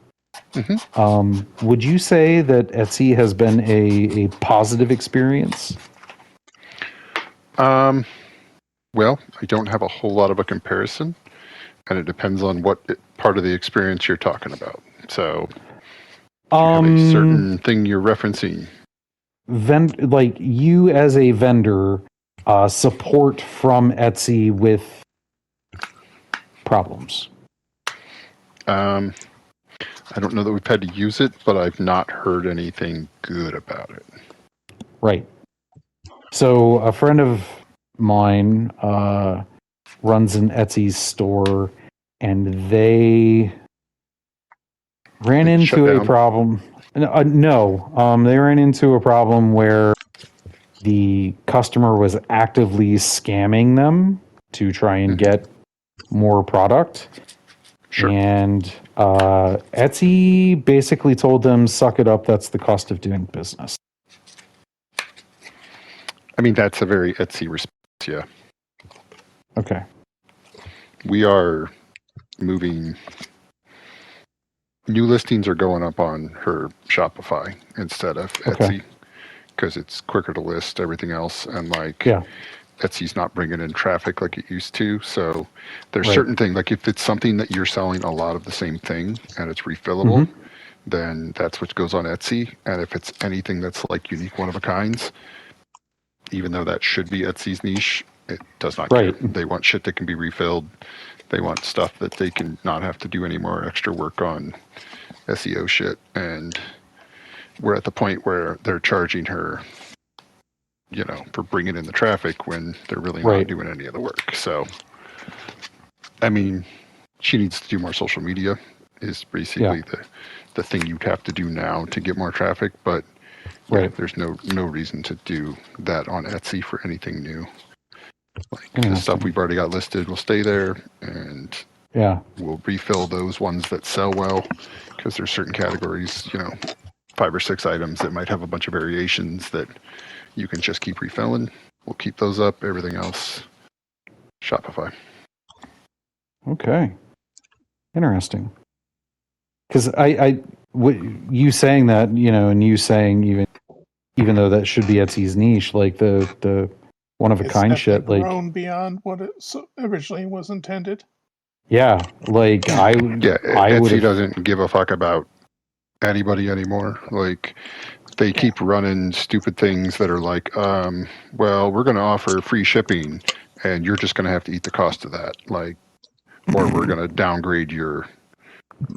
Would you say that Etsy has been a positive experience? Well, I don't have a whole lot of a comparison, and it depends on what part of the experience you're talking about. So, do you have a certain thing you're referencing? Like you as a vendor, support from Etsy with problems. I don't know that we've had to use it, but I've not heard anything good about it. Right. So a friend of mine runs an Etsy store, and they ran They shut into a down? problem. No, they ran into a problem where the customer was actively scamming them to try and get more product. Sure. And Etsy basically told them, suck it up, that's the cost of doing business. I mean, that's a very Etsy response, yeah. Okay. We are moving. New listings are going up on her Shopify instead of Etsy because it's quicker to list everything else. And like, Etsy's not bringing in traffic like it used to. So there's certain things, like if it's something that you're selling a lot of the same thing and it's refillable, then that's what goes on Etsy. And if it's anything that's like unique one of a kinds, even though that should be Etsy's niche, it does not care. They want shit that can be refilled. They want stuff that they can not have to do any more extra work on SEO shit. And we're at the point where they're charging her, you know, for bringing in the traffic when they're really not doing any of the work. So, I mean, she needs to do more social media is basically the thing you'd have to do now to get more traffic. But there's no reason to do that on Etsy for anything new. Like the stuff we've already got listed will stay there, and we'll refill those ones that sell well, because there's certain categories, you know, 5 or 6 items that might have a bunch of variations that you can just keep refilling. We'll keep those up. Everything else, Shopify. Okay. Interesting. Because you saying that, you know, and you saying even though that should be Etsy's niche, like the one of a kind shit, like grown beyond what it originally was intended. Yeah, like Etsy doesn't give a fuck about anybody anymore. Like they keep running stupid things that are like, well, we're going to offer free shipping, and you're just going to have to eat the cost of that. Like, or we're going to downgrade your,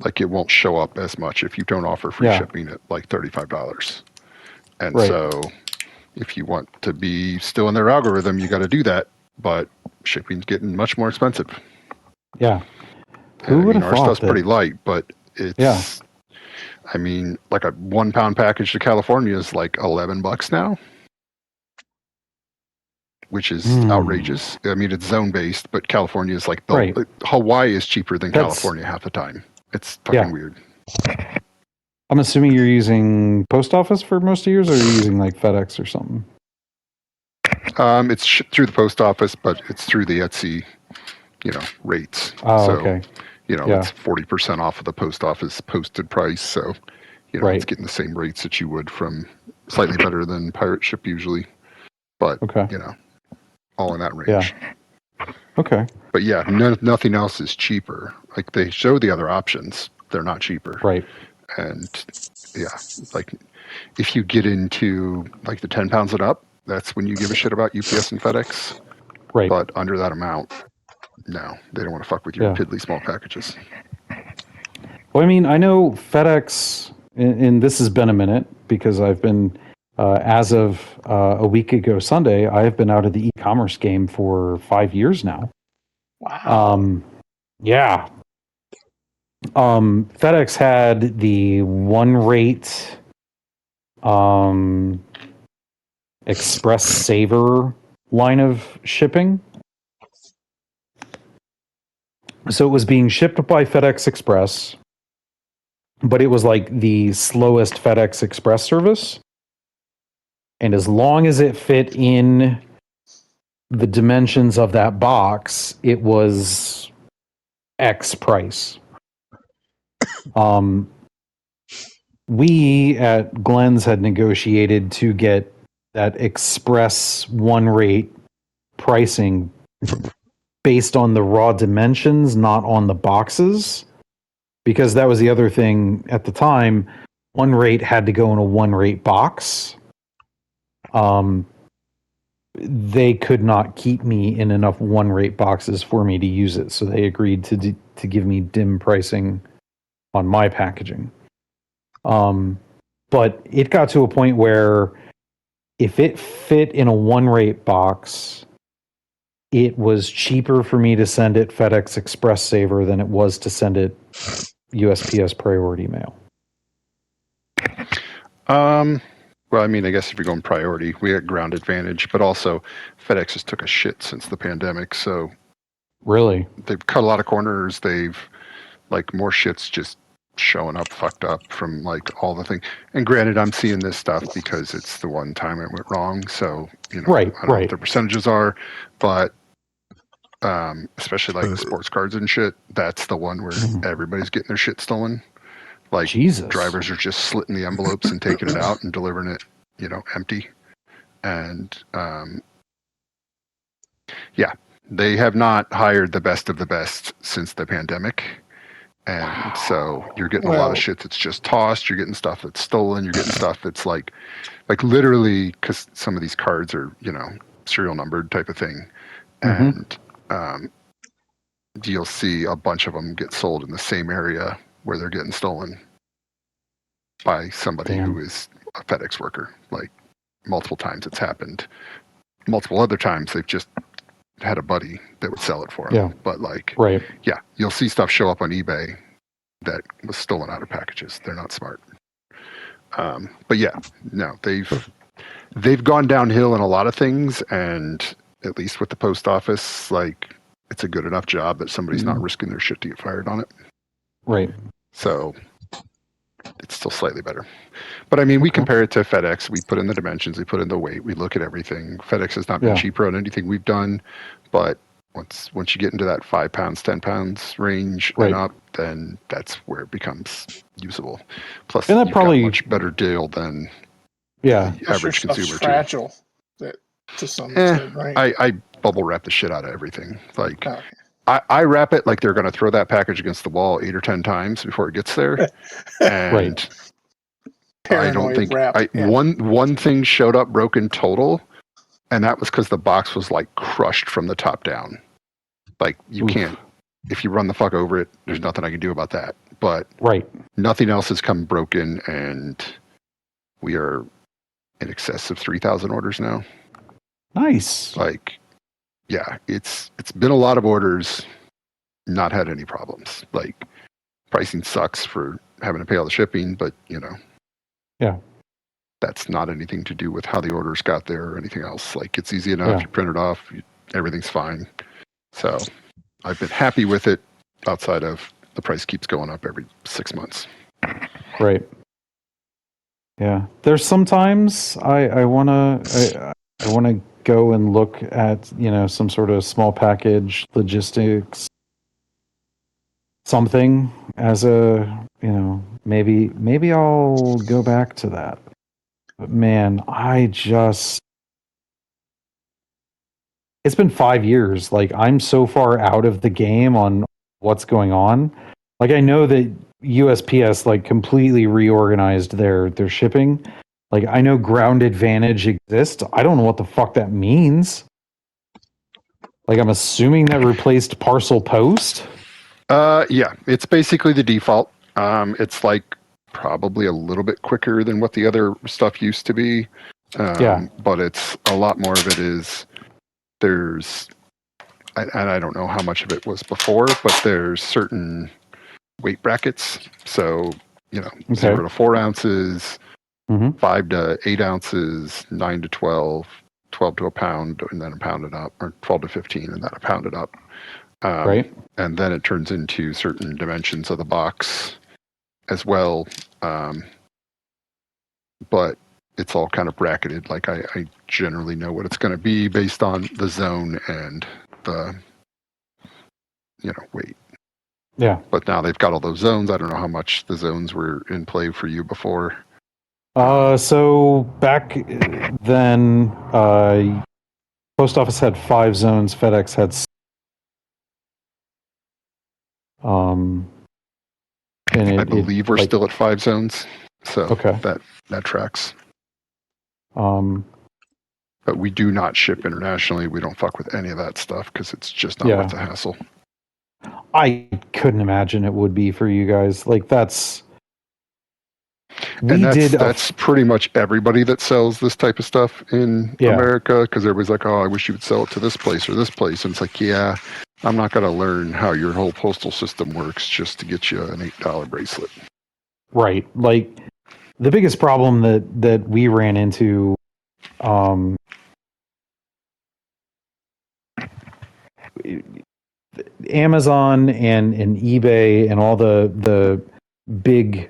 like, it won't show up as much if you don't offer free shipping at like $35. And so, if you want to be still in their algorithm, you got to do that. But shipping's getting much more expensive. Yeah. Who would have our thought stuff's that? pretty light, but it's. I mean, like a 1 pound package to California is like $11 now, which is outrageous. I mean, it's zone based, but California is like Hawaii is cheaper than California half the time. It's fucking weird. I'm assuming you're using post office for most of yours, or are you using like FedEx or something? It's through the post office, but it's through the Etsy, you know, rates. Oh, so, okay. You know, it's 40% off of the post office posted price. So, you know, it's getting the same rates that you would from slightly better than pirate ship usually. But, you know, all in that range. Yeah. Okay. But yeah, nothing else is cheaper. Like they show the other options, they're not cheaper. Right. And yeah, like if you get into like the 10 pounds and up, that's when you give a shit about UPS and FedEx. Right. But under that amount, no, they don't want to fuck with your piddly small packages. Well, I mean, I know FedEx, and this has been a minute because I've been, as of a week ago Sunday, I have been out of the e-commerce game for 5 years now. Wow. Yeah. FedEx had the one rate Express Saver line of shipping. So it was being shipped by FedEx Express, but it was like the slowest FedEx Express service. And as long as it fit in the dimensions of that box, it was X price. We at Glenn's had negotiated to get that express one rate pricing based on the raw dimensions, not on the boxes, because that was the other thing at the time. One rate had to go in a one rate box. They could not keep me in enough one rate boxes for me to use it, so they agreed to give me dim pricing on my packaging. But it got to a point where if it fit in a one rate box, it was cheaper for me to send it FedEx Express Saver than it was to send it USPS Priority Mail. Well, I mean, I guess if you're going priority, we had ground advantage, but also FedEx has took a shit since the pandemic. So really, they've cut a lot of corners. They've like more shit's just showing up fucked up from like all the things. And granted, I'm seeing this stuff because it's the one time it went wrong. So, you know, I don't know what the percentages are, but especially like sports cards and shit, that's the one where everybody's getting their shit stolen. Like Jesus. Drivers are just slitting the envelopes and taking it out and delivering it, you know, empty. And yeah, they have not hired the best of the best since the pandemic. And so you're getting a lot of shit that's just tossed. You're getting stuff that's stolen. You're getting stuff that's like literally, because some of these cards are, you know, serial numbered type of thing. And you'll see a bunch of them get sold in the same area where they're getting stolen by somebody who is a FedEx worker. Like multiple times it's happened. Multiple other times they've just had a buddy that would sell it for them. Yeah. But like, yeah, you'll see stuff show up on eBay that was stolen out of packages. They're not smart. But yeah, no, they've gone downhill in a lot of things, and at least with the post office, like it's a good enough job that somebody's not risking their shit to get fired on it. Right. So it's still slightly better. But I mean, we compare it to FedEx. We put in the dimensions, we put in the weight, we look at everything. FedEx has not been cheaper on anything we've done, but once you get into that 5 pounds, 10 pounds range and up, then that's where it becomes usable. Plus, and that you've probably got a much better deal than the average consumer. Fragile, that to some extent, right? I bubble wrap the shit out of everything. Like. I wrap it like they're going to throw that package against the wall 8 or 10 times before it gets there. And I don't think one thing showed up broken total, and that was because the box was like crushed from the top down. Like you can't, if you run the fuck over it, there's nothing I can do about that. But nothing else has come broken, and we are in excess of 3,000 orders now. Nice. Like. Yeah, it's been a lot of orders, not had any problems. Like pricing sucks for having to pay all the shipping, but you know, that's not anything to do with how the orders got there or anything else. Like it's easy enough. You print it off, everything's fine. So I've been happy with it. Outside of the price keeps going up every 6 months. Right. Yeah, there's sometimes I wanna go and look at, you know, some sort of small package logistics, something as a, you know, maybe I'll go back to that. But man, it's been 5 years. Like I'm so far out of the game on what's going on. Like I know that USPS like completely reorganized their shipping. Like, I know ground advantage exists. I don't know what the fuck that means. Like, I'm assuming that replaced parcel post? Yeah, it's basically the default. It's like probably a little bit quicker than what the other stuff used to be. But it's a lot more of it is and I don't know how much of it was before, but there's certain weight brackets. So, you know, 0 to 4 ounces, 5 to 8 ounces, 9 to 12, 12 to a pound, and then a pound it up, or 12 to 15, and then a pound it up. Right. And then it turns into certain dimensions of the box as well. But it's all kind of bracketed. Like I generally know what it's going to be based on the zone and the, weight. Yeah. But now they've got all those zones. I don't know how much the zones were in play for you before. So back then, post office had 5 zones. FedEx had and I believe we're still at 5 zones. So okay. that tracks. Um, But we do not ship internationally. We don't fuck with any of that stuff because it's just not worth the hassle. I couldn't imagine it would be for you guys. Like that's that's pretty much everybody that sells this type of stuff in America, because everybody's like, oh, I wish you would sell it to this place or this place. And it's like, yeah, I'm not going to learn how your whole postal system works just to get you an $8 bracelet. Right. Like the biggest problem that we ran into, Amazon and eBay and all the big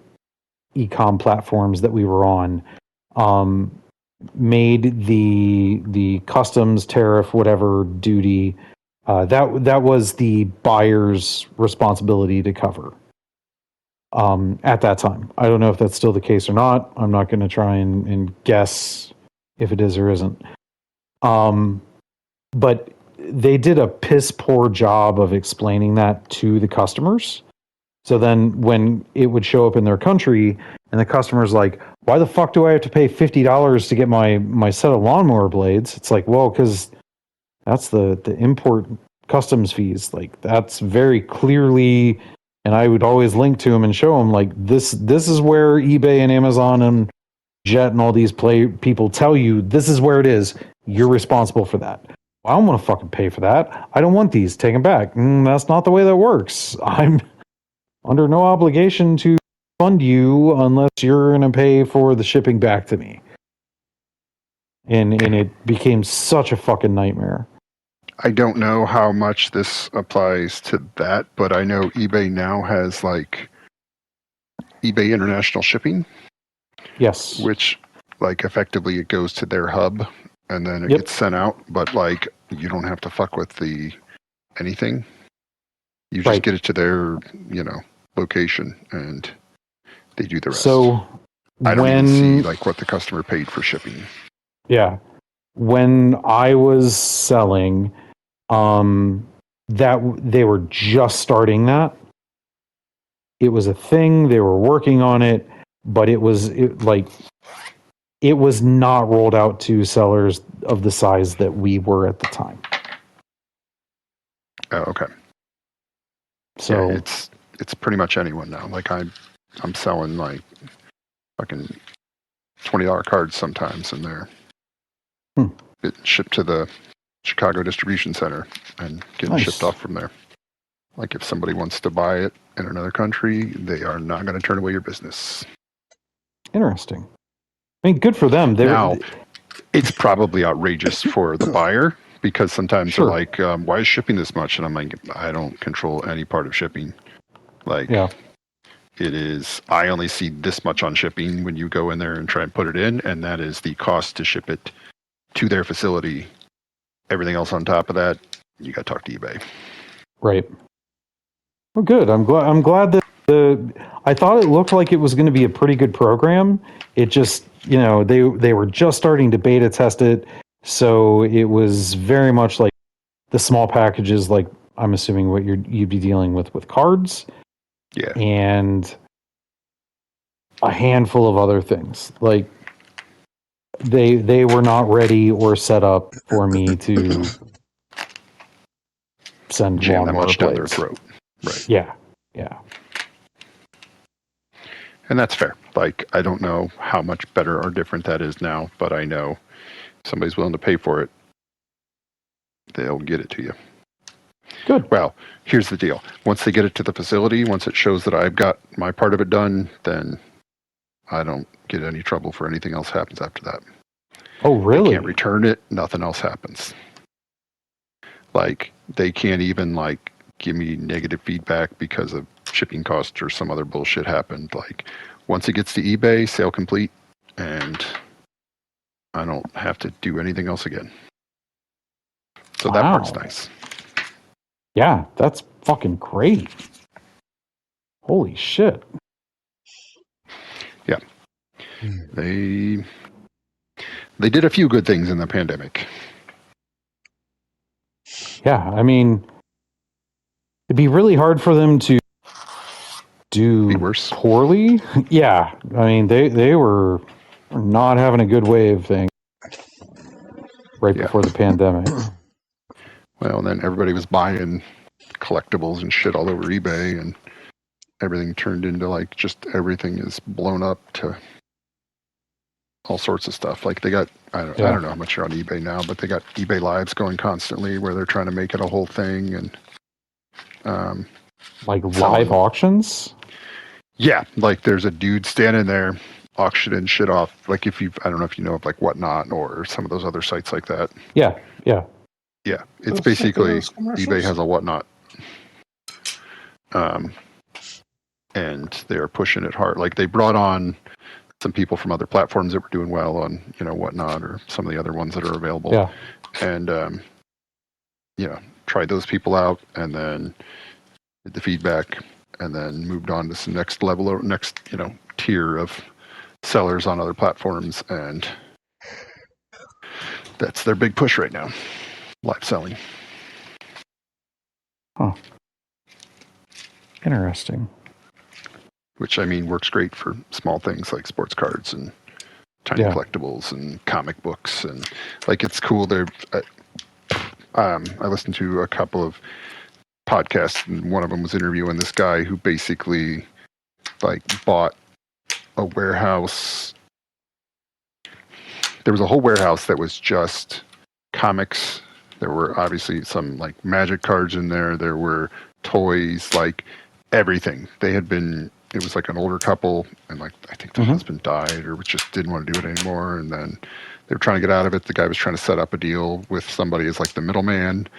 e-com platforms that we were on, made the customs tariff, whatever duty, that was the buyer's responsibility to cover. At that time, I don't know if that's still the case or not. I'm not going to try and guess if it is or isn't. But they did a piss poor job of explaining that to the customers. So then when it would show up in their country and the customer's like, why the fuck do I have to pay $50 to get my set of lawnmower blades? It's like, well, because that's the import customs fees. Like that's very clearly, and I would always link to them and show them like this is where eBay and Amazon and Jet and all these people tell you this is where it is. You're responsible for that. I don't want to fucking pay for that. I don't want these. Take them back. That's not the way that works. I'm under no obligation to fund you unless you're going to pay for the shipping back to me. And it became such a fucking nightmare. I don't know how much this applies to that, but I know eBay now has like eBay International Shipping. Yes. Which like effectively it goes to their hub and then it gets sent out, but like you don't have to fuck with anything. You just get it to their, location and they do the rest. So I don't even see like what the customer paid for shipping. Yeah. When I was selling, that they were just starting that. It was a thing, they were working on it, but it was not rolled out to sellers of the size that we were at the time. Oh, okay. So yeah, it's pretty much anyone now. Like I'm selling like fucking $20 cards sometimes, and they're getting shipped to the Chicago distribution center and getting shipped off from there. Like if somebody wants to buy it in another country, they are not going to turn away your business. Interesting. I mean, good for them. Now, it's probably outrageous for the buyer because sometimes they're like, why is shipping this much? And I'm like, I don't control any part of shipping. Like, it is, I only see this much on shipping when you go in there and try and put it in, and that is the cost to ship it to their facility. Everything else on top of that, you got to talk to eBay. Right. Well, good. I'm glad that I thought it looked like it was going to be a pretty good program. It just, they were just starting to beta test it, so it was very much like the small packages, like I'm assuming what you'd be dealing with cards, and a handful of other things. Like they were not ready or set up for me to send jam that much down their throat. Right. Yeah. And that's fair. Like, I don't know how much better or different that is now, but I know if somebody's willing to pay for it, they'll get it to you. Good. Well, here's the deal. Once they get it to the facility, once it shows that I've got my part of it done, then I don't get any trouble for anything else happens after that. Oh, really? They can't return it. Nothing else happens. Like, they can't even, like, give me negative feedback because of shipping costs or some other bullshit happened. Like once it gets to eBay, sale complete, and I don't have to do anything else again. So that part's Wow. nice. Yeah, that's fucking great. Holy shit. Yeah. They did a few good things in the pandemic. Yeah, I mean, it'd be really hard for them to do Be worse. poorly. Yeah, I mean, they were not having a good way of things right Yeah. before the pandemic. Well, and then everybody was buying collectibles and shit all over eBay, and everything turned into like just everything is blown up to all sorts of stuff. Like they got, I don't know how much you're on eBay now, but they got eBay Lives going constantly where they're trying to make it a whole thing. And Like selling. live auctions? Yeah, like there's a dude standing there auctioning shit off. Like I don't know if you know of like Whatnot or some of those other sites like that. Yeah, yeah. Yeah, it's Those basically those commercials? eBay has a Whatnot. And they're pushing it hard. Like they brought on some people from other platforms that were doing well on, Whatnot or some of the other ones that are available. Yeah. And, tried those people out and then did the feedback and then moved on to some next level or next, tier of sellers on other platforms. And that's their big push right now. Live selling. Huh. Interesting. Which, I mean, works great for small things like sports cards and tiny collectibles and comic books. And, like, it's cool. I listened to a couple of podcasts, and one of them was interviewing this guy who basically, like, bought a warehouse. There was a whole warehouse that was just comics. There were obviously some, like, magic cards in there. There were toys, like, everything. It was like an older couple, and like I think the husband died or just didn't want to do it anymore. And then they were trying to get out of it. The guy was trying to set up a deal with somebody as like the middleman,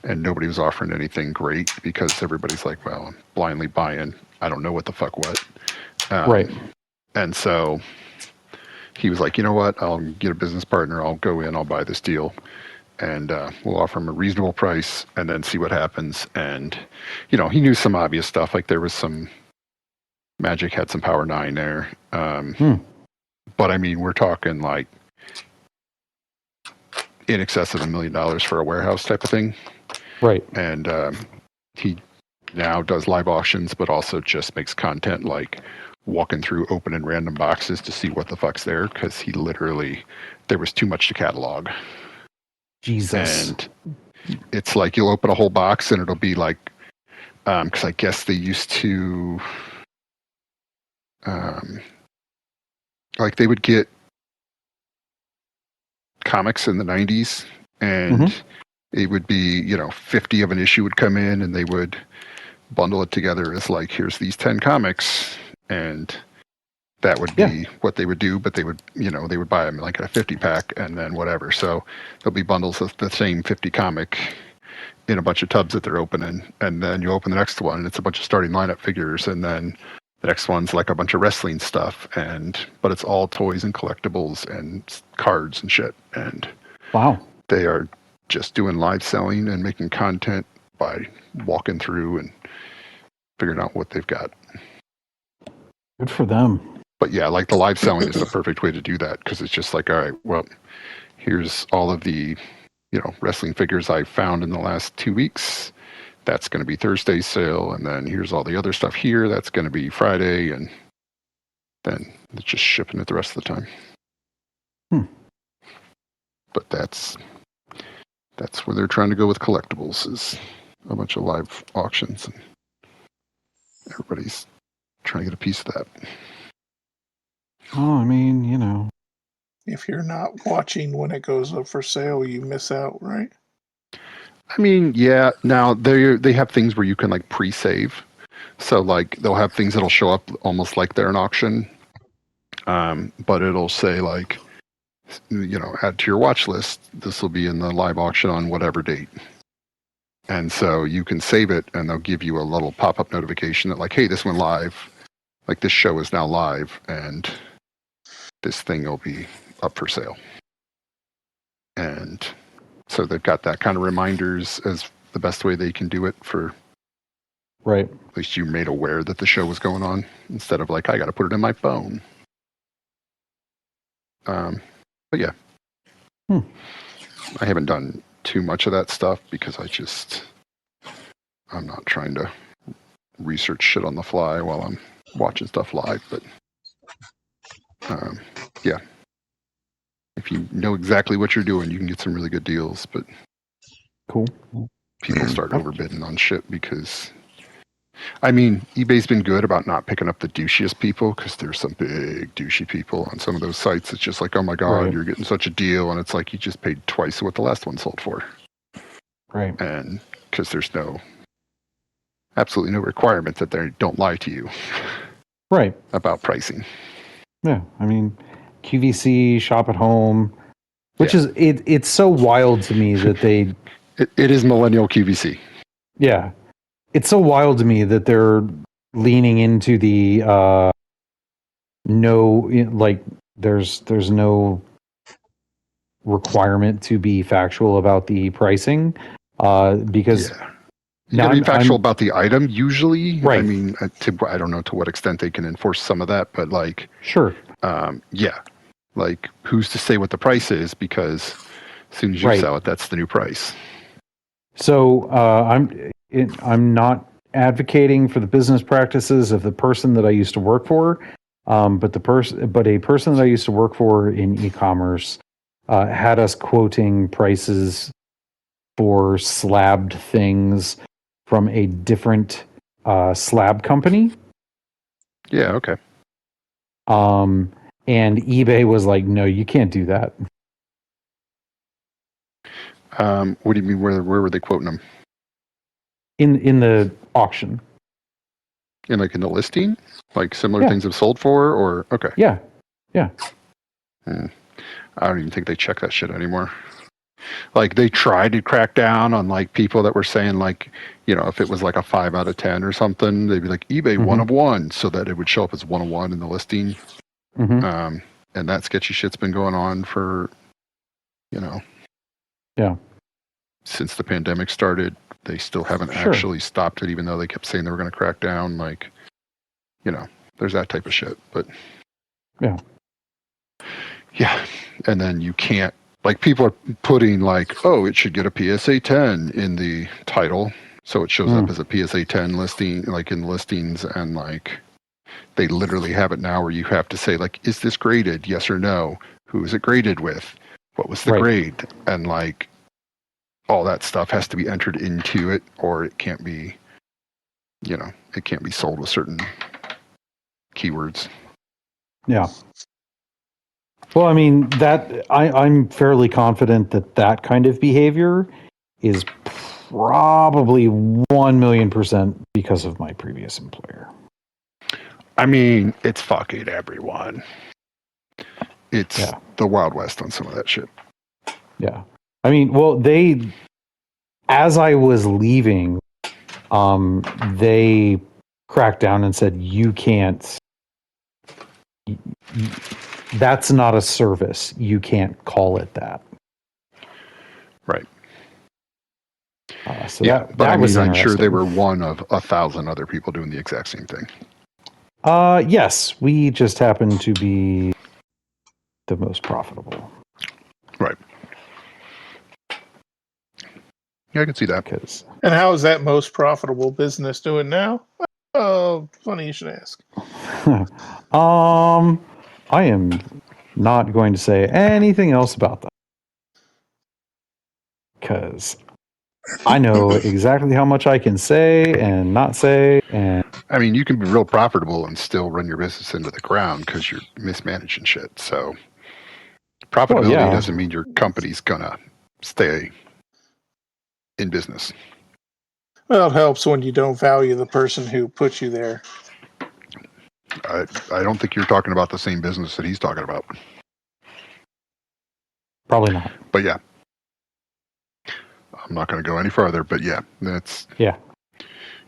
and nobody was offering anything great because everybody's like, well, I'm blindly buying. I don't know what the fuck what. Right. And so he was like, you know what? I'll get a business partner. I'll go in. I'll buy this deal. And we'll offer him a reasonable price and then see what happens. And, he knew some obvious stuff. Like there was some Magic had some Power 9 there. But I mean, we're talking like in excess of $1 million for a warehouse type of thing. Right. And he now does live auctions, but also just makes content like walking through opening random boxes to see what the fuck's there. Cause there was too much to catalog. Jesus. And it's like you'll open a whole box and it'll be like, cause I guess they used to, like they would get comics in the 90s and it would be 50 of an issue would come in and they would bundle it together as like here's these 10 comics, and that would be what they would do. But they would they would buy them like a 50 pack and then whatever, so there'll be bundles of the same 50 comic in a bunch of tubs that they're opening, and then you open the next one and it's a bunch of starting lineup figures, and then the next one's like a bunch of wrestling stuff, but it's all toys and collectibles and cards and shit. And wow, they are just doing live selling and making content by walking through and figuring out what they've got. Good for them. But yeah, like the live selling is the perfect way to do that, because it's just like, all right, well, here's all of the wrestling figures I found in the last 2 weeks. That's going to be Thursday's sale, and then here's all the other stuff here. That's going to be Friday, and then it's just shipping it the rest of the time. But that's where they're trying to go with collectibles, is a bunch of live auctions, and everybody's trying to get a piece of that. Oh, I mean, if you're not watching when it goes up for sale, you miss out, right? I mean, yeah. Now they have things where you can like pre-save, so like they'll have things that'll show up almost like they're an auction, but it'll say like, add to your watch list. This will be in the live auction on whatever date. And so you can save it, and they'll give you a little pop-up notification that, like, hey, this went live. Like, this show is now live, and this thing will be up for sale. And so they've got that kind of reminders as the best way they can do it for Right. at least you made aware that the show was going on instead of like, I got to put it in my phone. But yeah, I haven't done too much of that stuff because I'm not trying to research shit on the fly while I'm watching stuff live. But yeah, if you know exactly what you're doing, you can get some really good deals. But Cool. people start overbidding on shit because, I mean, eBay's been good about not picking up the douchiest people because there's some big douchey people on some of those sites. It's just like, oh my God, Right. you're getting such a deal. And it's like, you just paid twice what the last one sold for. Right. And because there's absolutely no requirement that they don't lie to you Right. about pricing. Yeah. I mean, QVC, shop at home, which Yeah. is, it's so wild to me that they, It is millennial QVC. yeah, it's so wild to me that they're leaning into the, there's no requirement to be factual about the pricing, because Yeah. You gotta be factual about the item usually. Right. I mean, I don't know to what extent they can enforce some of that, but like, sure. yeah, like who's to say what the price is? Because as soon as you Right. sell it, that's the new price. So I'm not advocating for the business practices of the person that I used to work for, but a person that I used to work for in e-commerce had us quoting prices for slabbed things from a different slab company. Yeah. Okay. And eBay was like, no, you can't do that. What do you mean? Where were they quoting them? In the auction. In the listing, like similar Yeah. things have sold for, or okay. Yeah. I don't even think they check that shit anymore. Like they tried to crack down on like people that were saying like, you know, if it was like a 5 out of 10 or something, they'd be like eBay 1 of 1, so that it would show up as 1 of 1 in the listing. Mm-hmm. And that sketchy shit's been going on for, you know, since the pandemic started. They still haven't actually stopped it, even though they kept saying they were going to crack down. Like, you know, there's that type of shit. But yeah, and then you can't, like, people are putting like, oh, it should get a PSA 10 in the title, so it shows up as a PSA 10 listing, like in listings, and like they literally have it now where you have to say like, is this graded? Yes or no? Who is it graded with? What was the grade? And like all that stuff has to be entered into it, or it can't be, you know, it can't be sold with certain keywords. Yeah. Well, I mean, that I'm fairly confident that kind of behavior is probably 1,000,000% because of my previous employer. I mean, it's fucking everyone. It's the Wild West on some of that shit. Yeah. I mean, well, as I was leaving, they cracked down and said, you can't, that's not a service. You can't call it that. Right. So yeah, that but I was mean, I'm sure they interesting. were one of 1,000 other people doing the exact same thing. Yes, we just happen to be the most profitable. Right. Yeah, I can see that. And how is that most profitable business doing now? Oh, funny you should ask. I am not going to say anything else about that, because I know exactly how much I can say and not say. And I mean, you can be real profitable and still run your business into the ground because you're mismanaging shit. So profitability doesn't mean your company's gonna stay in business. Well, it helps when you don't value the person who put you there. I don't think you're talking about the same business that he's talking about. Probably not. But yeah. I'm not going to go any farther, but yeah, that's Yeah.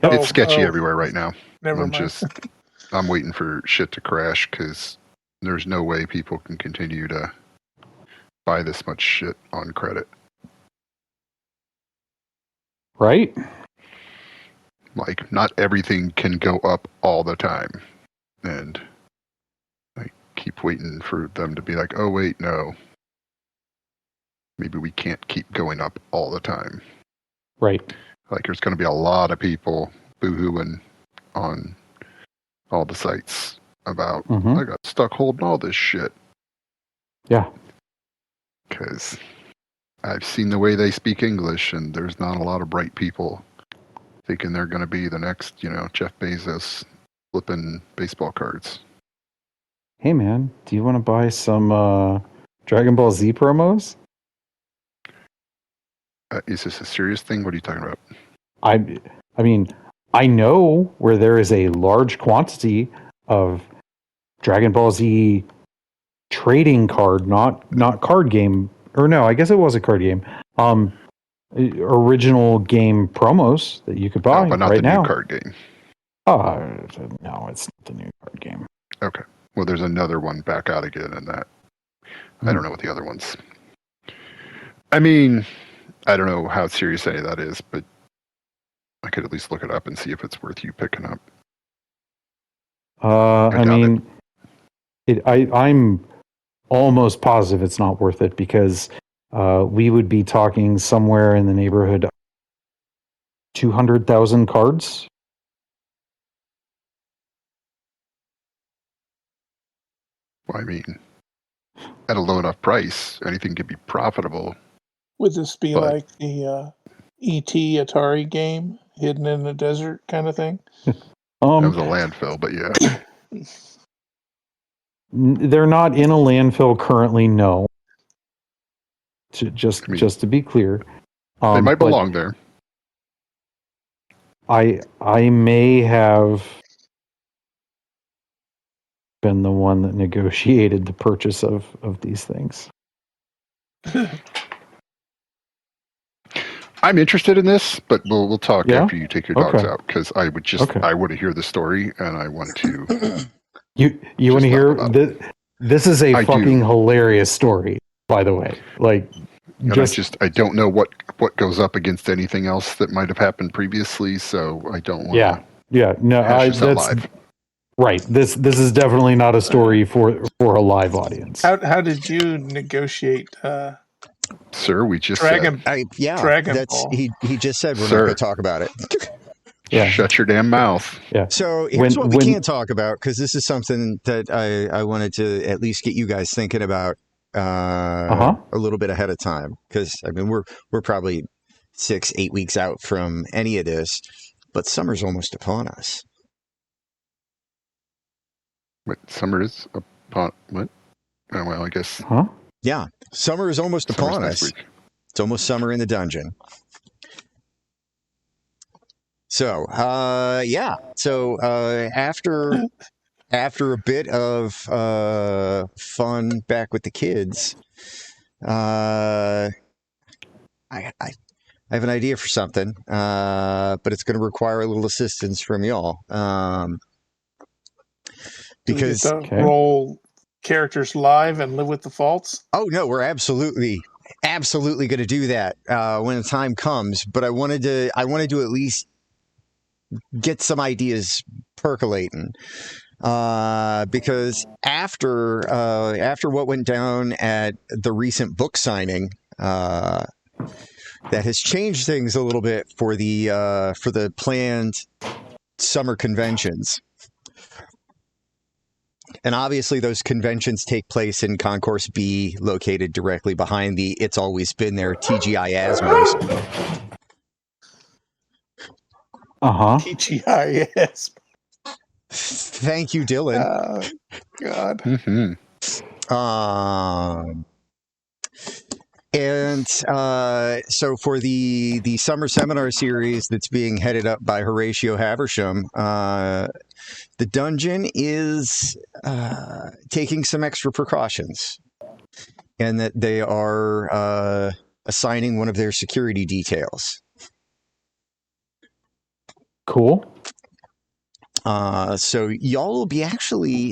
it's sketchy Oh, everywhere right now. never I'm mind. I'm waiting for shit to crash because there's no way people can continue to buy this much shit on credit. Right? Like, not everything can go up all the time. And I keep waiting for them to be like, oh, wait, no. Maybe we can't keep going up all the time. Right. Like, there's going to be a lot of people boo-hooing on all the sites about, Hmm. I got stuck holding all this shit. Yeah. Because I've seen the way they speak English, and there's not a lot of bright people thinking they're going to be the next, Jeff Bezos flipping baseball cards. Hey, man, do you want to buy some Dragon Ball Z promos? Is this a serious thing? What are you talking about? I mean, I know where there is a large quantity of Dragon Ball Z trading card, not card game, or no, I guess it was a card game. Original game promos that you could buy No, but not right the now. new card game. No, it's not the new card game. Okay. Well, there's another one back out again, and that I don't know what the other ones. I mean, I don't know how serious any of that is, but I could at least look it up and see if it's worth you picking up. I doubt mean, I'm almost positive it's not worth it because we would be talking somewhere in the neighborhood of 200,000 cards. Well, I mean, at a low enough price, anything could be profitable. Would this be But- like the E.T. Atari game, hidden in the desert kind of thing? That was a landfill, but yeah. They're not in a landfill currently, no. Just to be clear. They might but belong there. I may have been the one that negotiated the purchase of these things. I'm interested in this, but we'll talk Yeah? after you take your dogs Okay. out because I would I want to hear the story and I want to. You want to Just hear talk about this? This is a I do. fucking hilarious story, by the way. Like, And I don't know what goes up against anything else that might have happened previously, so I don't want to yeah. No, hash this out that's live. right. This is definitely not a story for a live audience. How did you negotiate Sir, we just Dragon? Dragon That's Ball. he just said we're not Sir. going to talk about it. Yeah. shut your damn mouth. Yeah. So here's When- what we when- can't talk about because this is something that I wanted to at least get you guys thinking about a little bit ahead of time because I mean we're probably 6-8 weeks out from any of this, but summer's almost upon us. What, summer is upon what? Oh, well, I guess Huh? Yeah, summer is almost summer's upon next us. week. It's almost summer in the dungeon. So, So after a bit of fun back with the kids, I have an idea for something, but it's going to require a little assistance from y'all. Because Do we get to roll characters live and live with the faults. oh no, we're absolutely going to do that when the time comes. But I wanted to at least get some ideas percolating because after what went down at the recent book signing, that has changed things a little bit for the planned summer conventions. And obviously those conventions take place in Concourse B, located directly behind the It's Always Been There TGI Asmos. TGIS. Thank you, Dylan. God. Mm-hmm. And so for the summer seminar series that's being headed up by Horatio Haversham, the dungeon is taking some extra precautions, and that they are assigning one of their security details. Cool. So y'all will be actually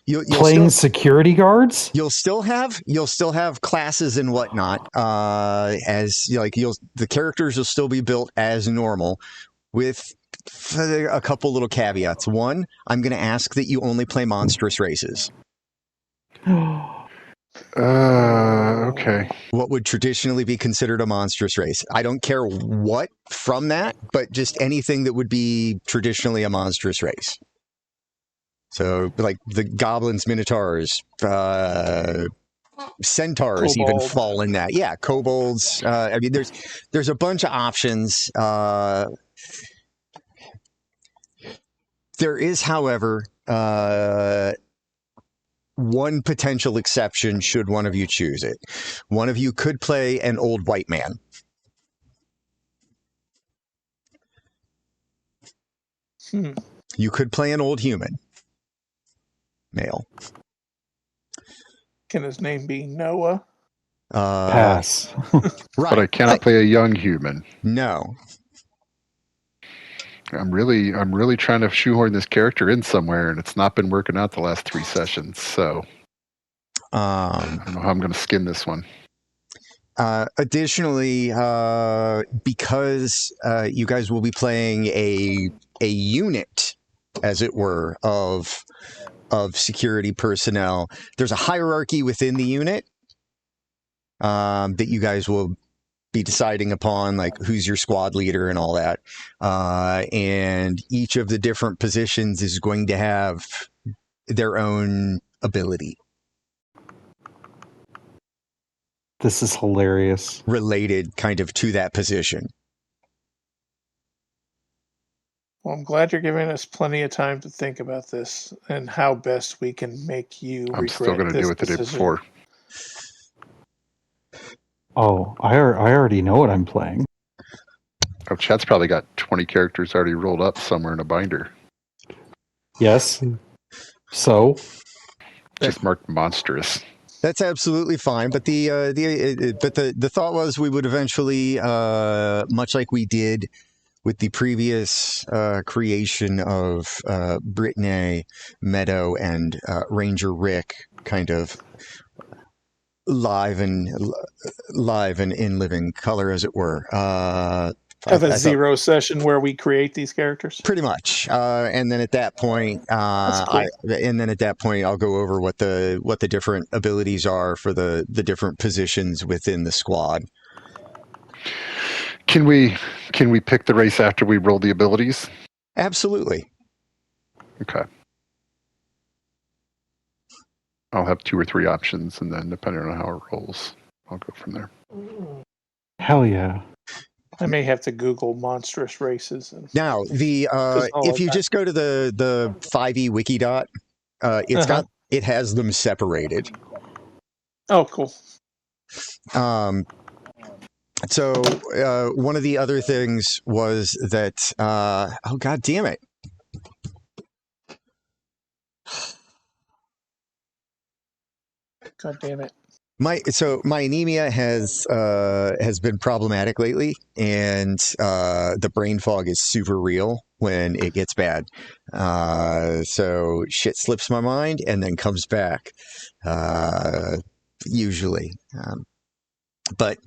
you'll Playing still, security guards? you'll still have classes and whatnot, as like the characters will still be built as normal, with a couple little caveats. One, I'm going to ask that you only play monstrous races. Okay. What would traditionally be considered a monstrous race? I don't care what from that, but just anything that would be traditionally a monstrous race. So, like the goblins, minotaurs, centaurs even Kobold. fall in that. Yeah, kobolds. I mean, there's a bunch of options. There is, however, one potential exception should one of you choose it. One of you could play an old white man. You could play an old human. Male. Can his name be Noah? Pass. Right. But I cannot play a young human. No. I'm really trying to shoehorn this character in somewhere, and it's not been working out the last 3 sessions. So I don't know how I'm going to skin this one. Additionally, because you guys will be playing a unit, as it were, of security personnel, there's a hierarchy within the unit that you guys will be deciding upon, like who's your squad leader and all that. And each of the different positions is going to have their own ability This is hilarious. related kind of to that position. Well, I'm glad you're giving us plenty of time to think about this and how best we can make you I'm still regret going to this do it the day decision. before. Oh, I already know what I'm playing. Oh, Chat's probably got 20 characters already rolled up somewhere in a binder. Yes. So, Just marked monstrous. That's absolutely fine, but the thought was we would eventually, much like we did with the previous creation of Brittany, Meadow, and Ranger Rick, kind of live and in living color, as it were. Have a zero session where we create these characters. Pretty much, and then at that point, That's cool. I'll go over what the different abilities are for the different positions within the squad. Can we pick the race after we roll the abilities? Absolutely. Okay. I'll have 2 or 3 options, and then depending on how it rolls, I'll go from there. hell yeah. I may have to Google monstrous races. Now, if you just go to the 5e wiki dot, it has them separated. Oh, cool. So one of the other things was that oh god damn it. God damn it. My anemia has been problematic lately, and the brain fog is super real when it gets bad. So shit slips my mind and then comes back, usually. But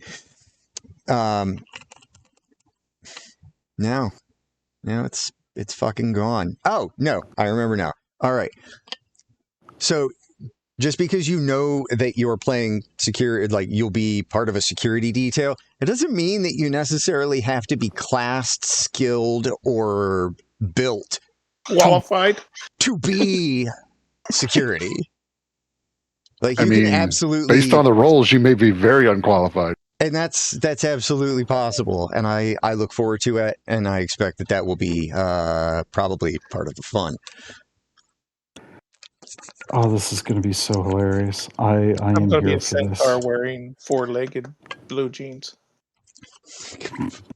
now it's fucking gone. Oh no, I remember now. All right, so. Just because you know that you're playing like you'll be part of a security detail, it doesn't mean that you necessarily have to be classed, skilled, or built Qualified to be security. Like you I mean, can absolutely, based on the roles, you may be very unqualified. and that's absolutely possible. And I look forward to it, and I expect that will be probably part of the fun. Oh, this is going to be so hilarious. I I'm am going to be here a for this. centaur wearing 4-legged blue jeans.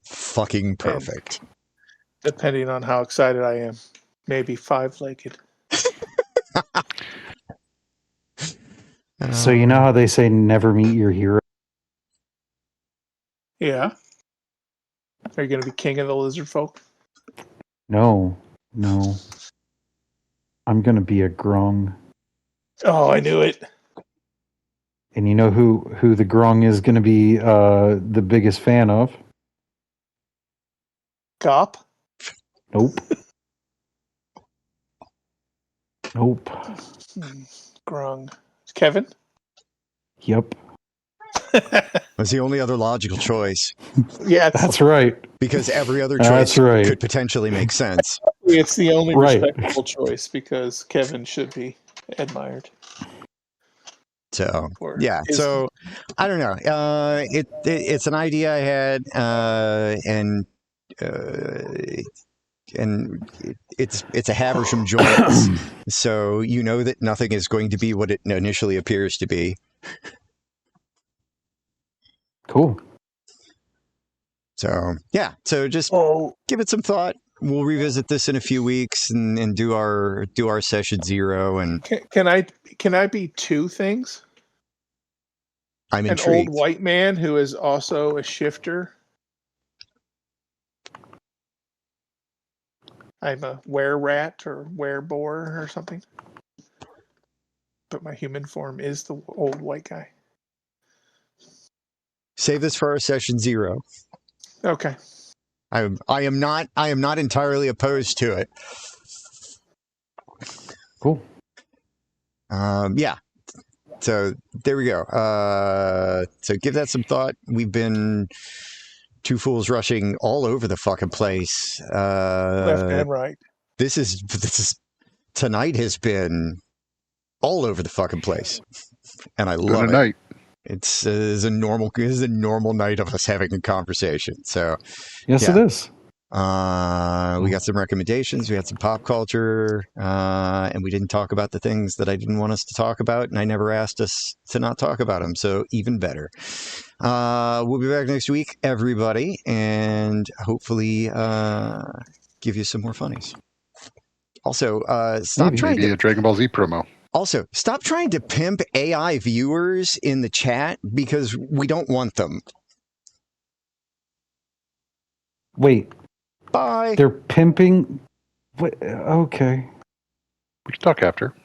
Fucking perfect. Depending on how excited I am, maybe 5-legged. So you know how they say never meet your hero? Yeah. Are you going to be king of the lizard folk? No. I'm gonna be a grung. Oh, I knew it. And you know who the grung is gonna be the biggest fan of? Gop? Nope. Nope. Grung. Kevin? Yep. That's the only other logical choice Yeah, That's right. because every other That's choice right. could potentially make sense. it's the only Right. respectable choice because Kevin should be admired. So For yeah, his- so I don't know. It's an idea I had, and it's a Haversham joint, so you know that nothing is going to be what it initially appears to be. Cool. So yeah, so just Oh, give it some thought. We'll revisit this in a few weeks and do our session 0. And can I be two things? I'm An intrigued. old white man who is also a shifter. I'm a were-rat or were-boar or something. But my human form is the old white guy. Save this for our session 0. Okay. I am not entirely opposed to it. Cool. Yeah. So there we go. So give that some thought. We've been two fools rushing all over the fucking place. Left and right. This is tonight has been all over the fucking place, and I love it. Night. It's a normal night of us having a conversation. So Yes, Yeah. it is. we got some recommendations. We had some pop culture, and we didn't talk about the things that I didn't want us to talk about, and I never asked us to not talk about them. So even better. We'll be back next week, everybody, and hopefully give you some more funnies. Also, stop Maybe. trying Maybe to a Dragon Ball Z promo. also stop trying to pimp AI viewers in the chat because we don't want them. Wait, Bye. they're pimping. What? Okay. We can talk after.